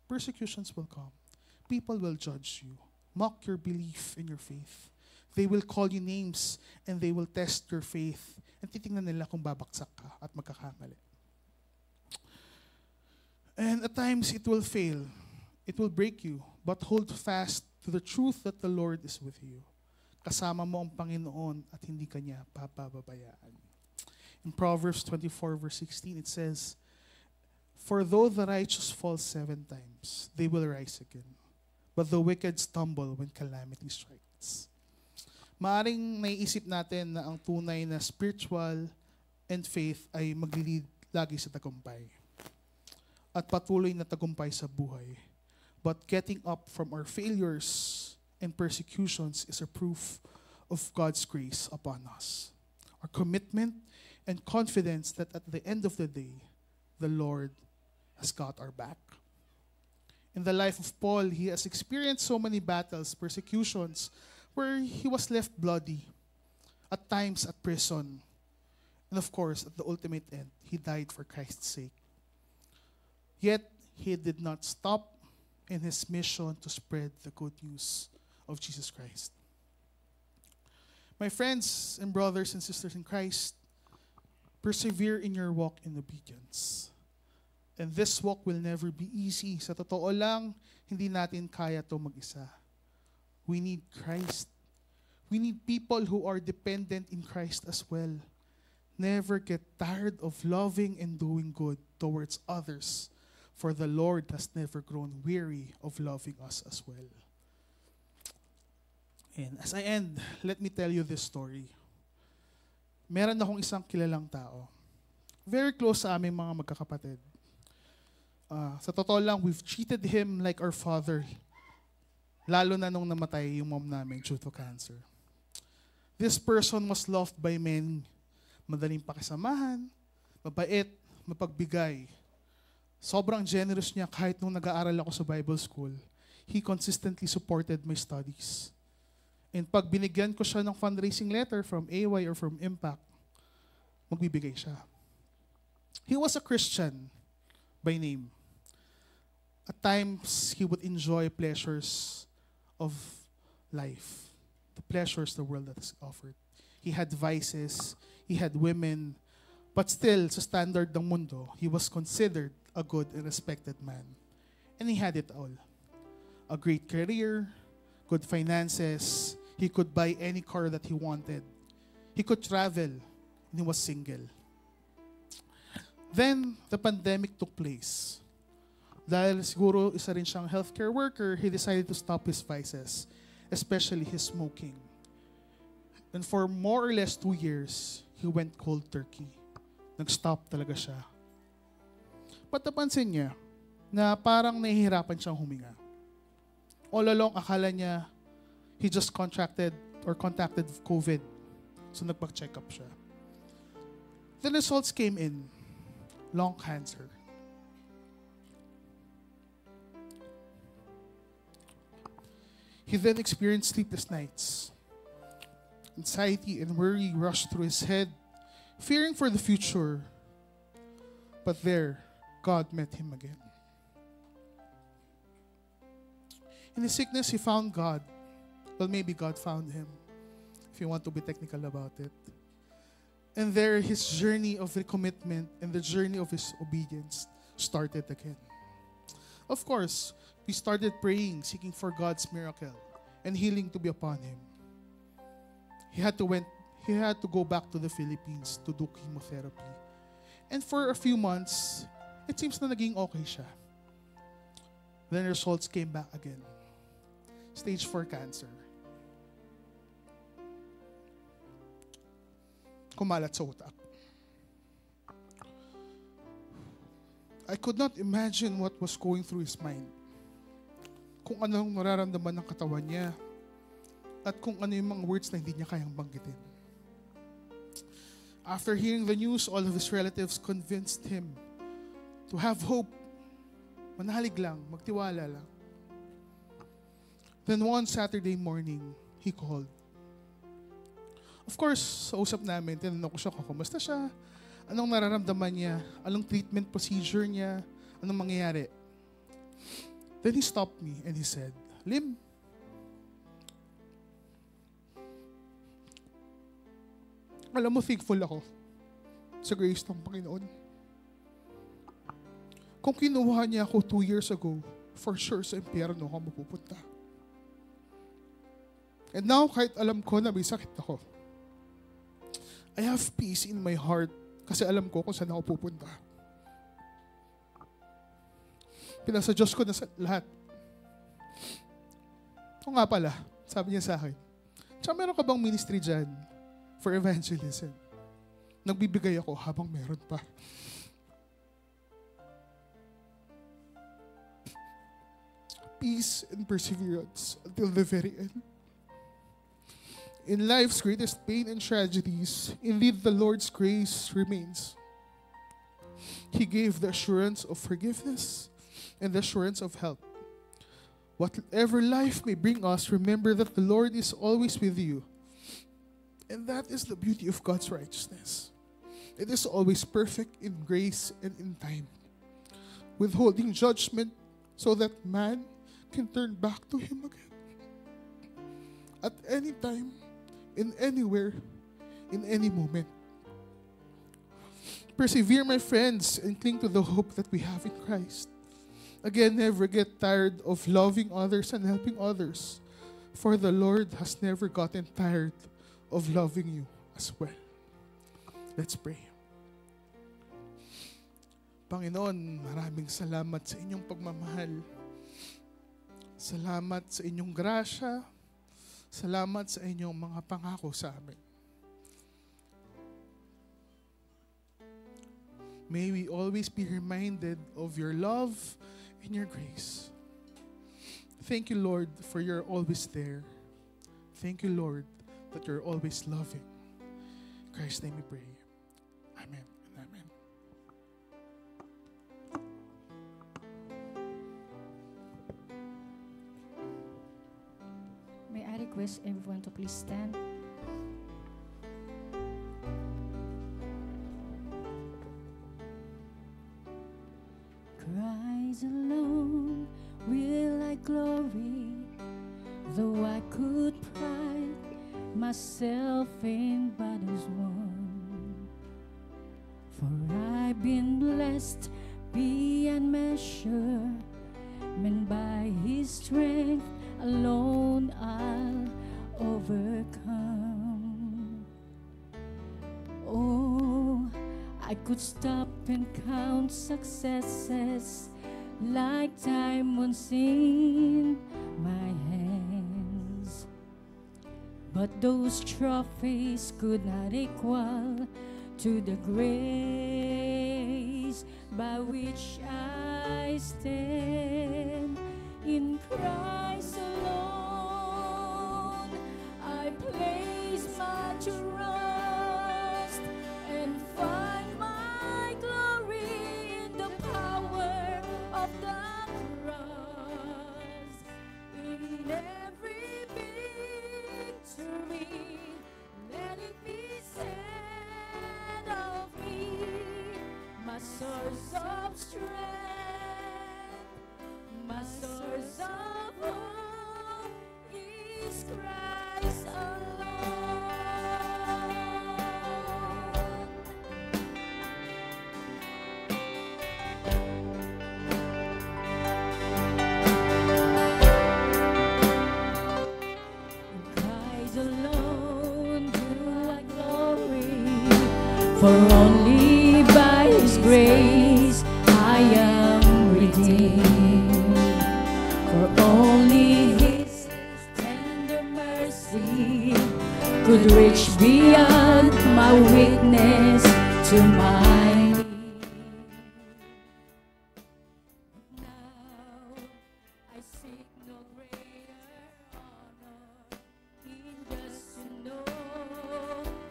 Persecutions will come. People will judge you, mock your belief in your faith. They will call you names and they will test your faith and titingnan nila kung babaksak ka at magkakamali. And at times it will fail. It will break you. But hold fast to the truth that the Lord is with you. Kasama mo ang Panginoon at hindi ka niya papababayaan. In Proverbs 24:16 it says, for though the righteous fall 7 times, they will rise again. But the wicked stumble when calamity strikes. Maaring naiisip natin na ang tunay na spiritual and faith ay maglilid lagi sa tagumpay at patuloy na tagumpay sa buhay. But getting up from our failures and persecutions is a proof of God's grace upon us. Our commitment and confidence that at the end of the day, the Lord has got our back. In the life of Paul, he has experienced so many battles, persecutions, where he was left bloody, at times at prison, and of course, at the ultimate end, he died for Christ's sake. Yet, he did not stop in his mission to spread the good news of Jesus Christ. My friends and brothers and sisters in Christ, persevere in your walk in obedience. And this walk will never be easy. Sa totoo lang, hindi natin kaya to mag-isa. We need Christ. We need people who are dependent in Christ as well. Never get tired of loving and doing good towards others, for the Lord has never grown weary of loving us as well. And as I end, let me tell you this story. Meron akong isang kilalang tao. Very close sa aming mga magkakapatid. Sa totoo lang, we've treated him like our father. Lalo na nung namatay yung mom namin due to cancer. This person was loved by many. Madaling pakisamahan, mabait, mapagbigay. Sobrang generous niya kahit nung nag-aaral ako sa Bible school. He consistently supported my studies. And pag binigyan ko siya ng fundraising letter from AY or from Impact, magbibigay siya. He was a Christian by name. At times, he would enjoy pleasures of life, the pleasures the world has offered. He had vices, he had women, but still, sa standard ng mundo, he was considered a good and respected man. And he had it all. A great career, good finances, he could buy any car that he wanted. He could travel, and he was single. Then, the pandemic took place. Dahil siguro isa rin siyang healthcare worker, he decided to stop his vices, especially his smoking. And for more or less 2 years, he went cold turkey. Nag-stop talaga siya. But napansin niya na parang nahihirapan siyang huminga. All along, akala niya he just contacted COVID. So nagpa-check up siya. The results came in. Lung cancer. He then experienced sleepless nights. Anxiety and worry rushed through his head, fearing for the future. But there, God met him again. In his sickness, he found God. Well, maybe God found him, if you want to be technical about it. And there, his journey of recommitment and the journey of his obedience started again. Of course, we started praying, seeking for God's miracle and healing to be upon him. He had to go back to the Philippines to do chemotherapy. And for a few months, it seems na naging okay siya. Then results came back again. Stage 4 cancer. Kumalat sa utak. I could not imagine what was going through his mind. Kung anong nararamdaman ng katawan niya at kung ano yung mga words na hindi niya kayang banggitin. After hearing the news, all of his relatives convinced him to have hope. Manalig lang, magtiwala lang. Then one Saturday morning, he called. Of course, sa usap namin, tinanong ko siya kung kumusta siya, anong nararamdaman niya, anong treatment procedure niya, anong mangyayari. Then he stopped me and he said, Lim, alam mo, thankful ako sa grace ng Panginoon. Kung kinuha niya ako 2 years ago, for sure sa impyerno ako mapupunta. And now, kahit alam ko na may sakit ako, I have peace in my heart kasi alam ko kung saan ako pupunta. Pinasa Diyos ko na sa lahat. O nga pala, sabi niya sa akin, tsaka meron ka bang ministry dyan for evangelism? Nagbibigay ako habang meron pa. Peace and perseverance until the very end. In life's greatest pain and tragedies, indeed the Lord's grace remains. He gave the assurance of forgiveness and the assurance of help. Whatever life may bring us, remember that the Lord is always with you. And that is the beauty of God's righteousness. It is always perfect in grace and in time, withholding judgment so that man can turn back to Him again. At any time, in anywhere, in any moment. Persevere, my friends, and cling to the hope that we have in Christ. Again, never get tired of loving others and helping others, for the Lord has never gotten tired of loving you as well. Let's pray. Panginoon, maraming salamat sa inyong pagmamahal. Salamat sa inyong grasya. Salamat sa inyong mga pangako sa amin. May we always be reminded of your love and your grace. Thank you, Lord, for you're always there. Thank you, Lord, that you're always loving. In Christ's name we pray. Amen and amen. May I request everyone to please stand? Christ alone will I glory, though I could pride myself in battles won. For I've been blessed beyond measure, and by His strength alone I'll overcome. Oh, I could stop and count successes like diamonds in my hands, but those trophies could not equal to the grace by which I stand. In Christ alone I place my trust and find my glory in the power of the cross. In every victory, let it be said of me, my source of strength, my source of hope is Christ alone. In Christ alone do I glory, for only by His grace I am redeemed. For only His tender mercy could reach beyond my weakness to my need. Now I seek no greater honor in just to know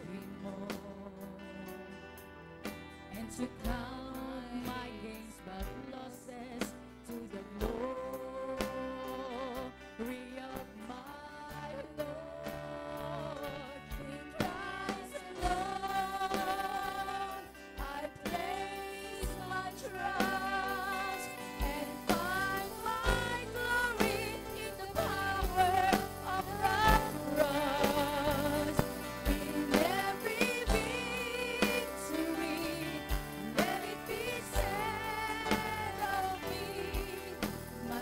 Him more, and to count my gains but losses to the glory of my Lord. In Christ alone I place my trust and find my glory in the power of the cross. In every victory, let it be said of me, my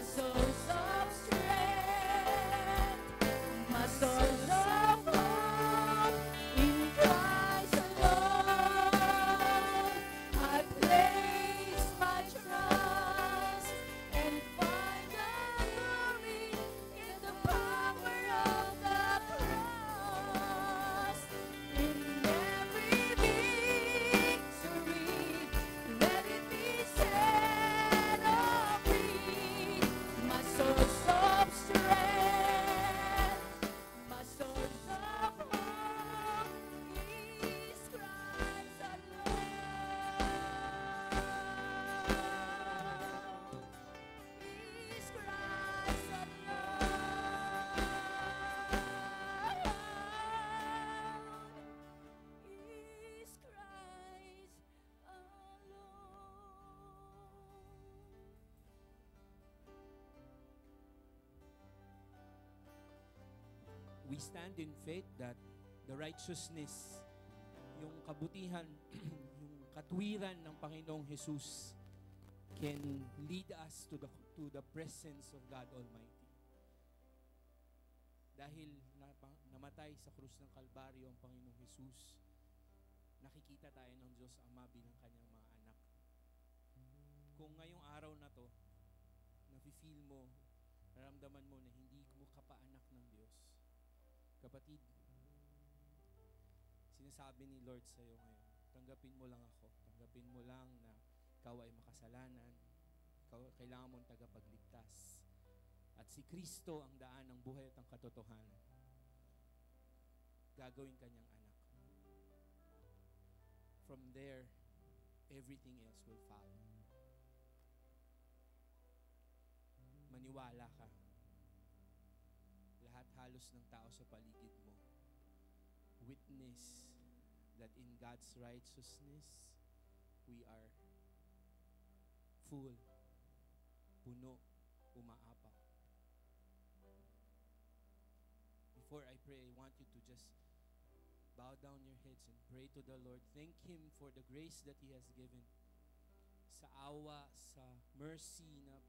we stand in faith that the righteousness, yung kabutihan, yung katwiran ng Panginoong Jesus can lead us to the presence of God Almighty. Dahil namatay sa krus ng Kalbaryo ang Panginoong Jesus, nakikita tayo ng Diyos Ama bilang kanyang mga anak. Kung ngayong araw na to, nafe-feel mo, naramdaman mo na hindi mo kapaanak ng Diyos, kapatid, sinasabi ni Lord sa iyo ngayon, tanggapin mo lang ako. Tanggapin mo lang na ikaw ay makasalanan. Kailangan mong tagapagligtas. At si Kristo ang daan ng buhay at ang katotohanan. Gagawin kanyang anak. From there, everything else will follow. Maniwala ka. Lahat halos ng tao sa paligid mo witness that in God's righteousness, we are full, puno, umaapaw. Before I pray, I want you to just bow down your heads and pray to the Lord. Thank Him for the grace that He has given. Sa awa, sa mercy na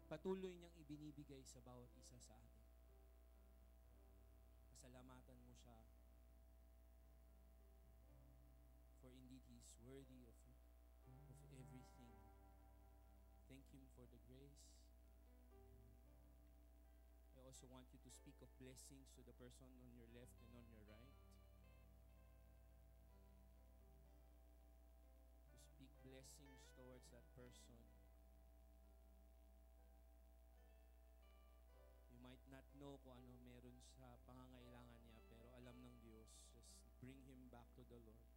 patuloy niyang ibinibigay sa bawat isa sa atin. Pasalamatan mo siya. For indeed, He is worthy of everything. Thank Him for the grace. I also want you to speak of blessings to the person on your left and on your right. To speak blessings towards that person. You might not know kung ano meron sa pangangailangan niya, pero alam ng Diyos. Just bring him back to the Lord.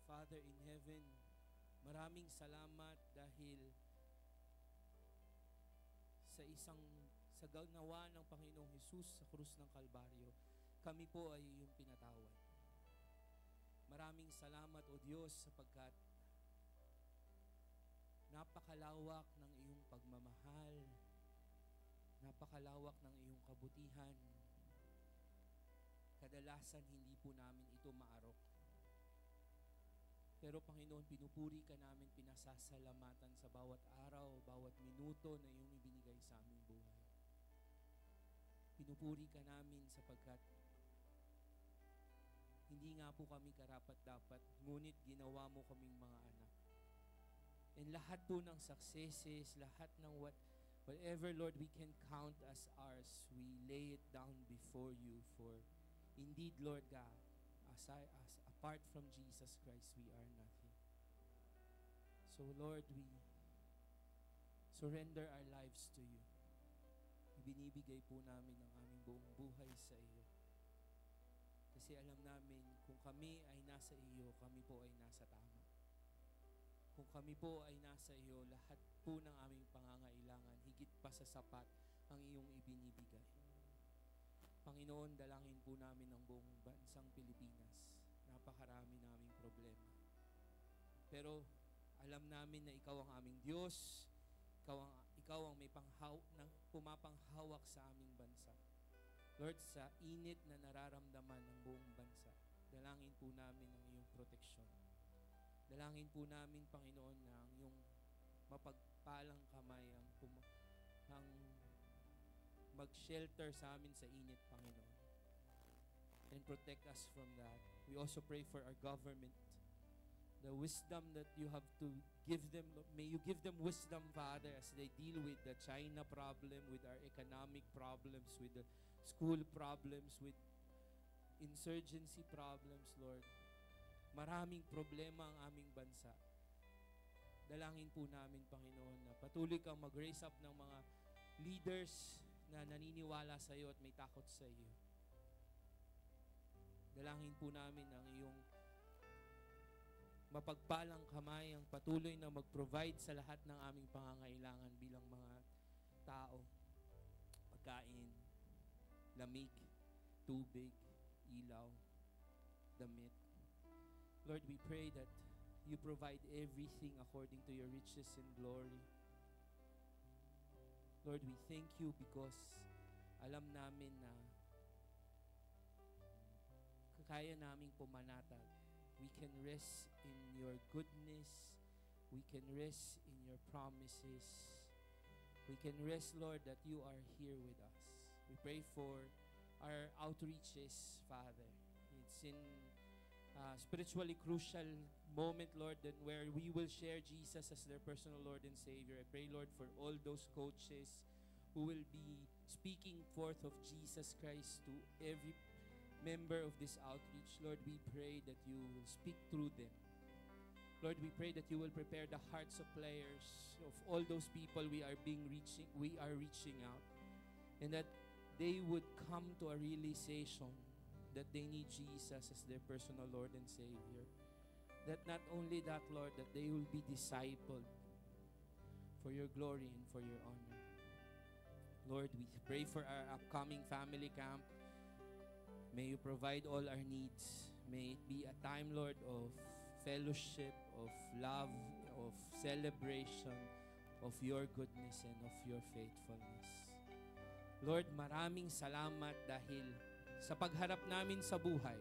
Father in heaven, maraming salamat dahil sa ginawa ng Panginoong Hesus sa krus ng Kalbaryo, kami po ay iyong pinatawad. Maraming salamat, O Diyos, sapagkat napakalawak ng iyong pagmamahal, napakalawak ng iyong kabutihan. Kadalasan hindi po namin ito maarok. Pero Panginoon, pinupuri ka namin, pinasasalamatan sa bawat araw, bawat minuto na iyong ibinigay sa aming buhay. Pinupuri ka namin sapagkat hindi nga po kami karapat-dapat, ngunit ginawa mo kaming mga anak. And lahat po ng successes, lahat ng whatever, Lord, we can count as ours, we lay it down before you. For indeed, Lord God, as apart from Jesus Christ, we are nothing. So Lord, we surrender our lives to you. Ibinibigay po namin ang aming buong buhay sa iyo. Kasi alam namin, kung kami ay nasa iyo, kami po ay nasa tama. Kung kami po ay nasa iyo, lahat po ng aming pangangailangan, higit pa sa sapat ang iyong ibinibigay. Panginoon, dalangin po namin ang buong bansang Pilipinas. Napakarami naming problema. Pero alam namin na ikaw ang aming Diyos. Ikaw ang may pumapanghawak sa aming bansa. Lord, sa init na nararamdaman ng buong bansa, dalangin po namin ang iyong proteksyon. Dalangin po namin, Panginoon, na ang iyong mapagpalang kamay ang mag-shelter sa amin sa init, Panginoon. And protect us from that. We also pray for our government. The wisdom that you have to give them, may you give them wisdom, Father, as they deal with the China problem, with our economic problems, with the school problems, with insurgency problems, Lord. Maraming problema ang aming bansa. Dalangin po namin, Panginoon, na patuloy kang mag-raise up ng mga leaders na naniniwala sa iyo at may takot sa iyo. Dalangin po namin ang iyong mapagpalang kamay ang patuloy na mag-provide sa lahat ng aming pangangailangan bilang mga tao. Pagkain, lamig, tubig, ilaw, damit. Lord, we pray that You provide everything according to your riches and glory. Lord, we thank you because alam namin na kaya naming pumanatag. We can rest in your goodness. We can rest in your promises. We can rest, Lord, that you are here with us. We pray for our outreaches, Father. It's in spiritually crucial moment, Lord, that where we will share Jesus as their personal Lord and Savior. I pray, Lord, for all those coaches who will be speaking forth of Jesus Christ to every member of this outreach. Lord, we pray that you will speak through them. Lord, we pray that you will prepare the hearts of players, of all those people we are reaching out, and that they would come to a realization that they need Jesus as their personal Lord and Savior. That not only that, Lord, that they will be discipled for your glory and for your honor. Lord, we pray for our upcoming family camp. May you provide all our needs. May it be a time, Lord, of fellowship, of love, of celebration of your goodness and of your faithfulness. Lord, maraming salamat dahil sa pagharap namin sa buhay,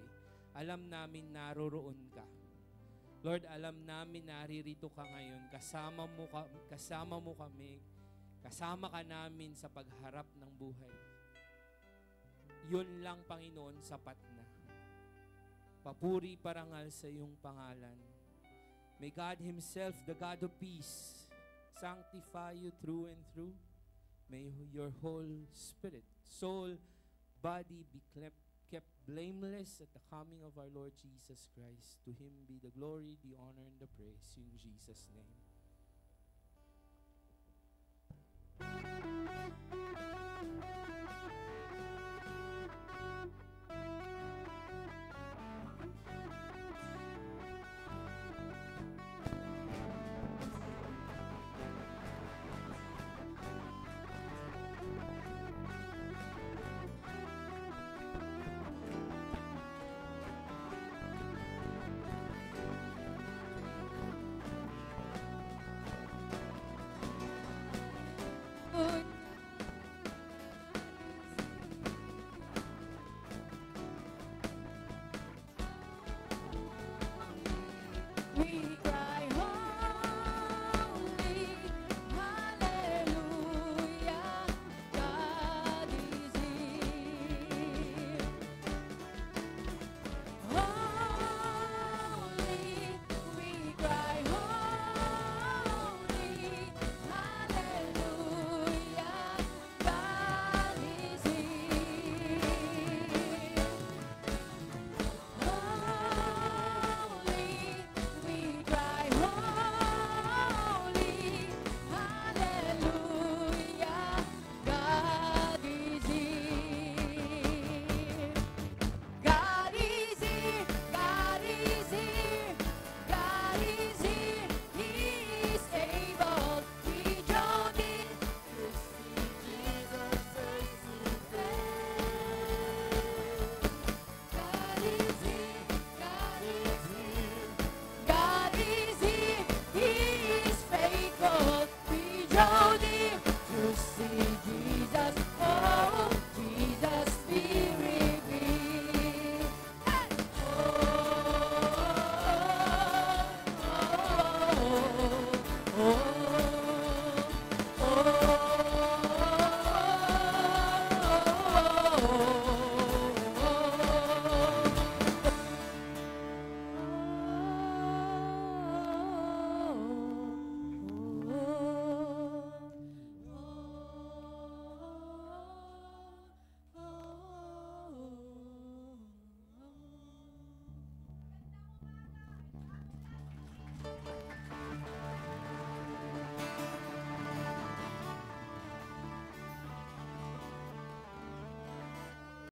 alam namin naroroon ka. Lord, alam namin naririto ka ngayon. Kasama mo kami. Kasama ka namin sa pagharap ng buhay. Yun lang, Panginoon, sapat na. Papuri parangal sa iyong pangalan. May God Himself, the God of peace, sanctify you through and through. May your whole spirit, soul, body be kept blameless at the coming of our Lord Jesus Christ. To Him be the glory, the honor, and the praise. In Jesus' name.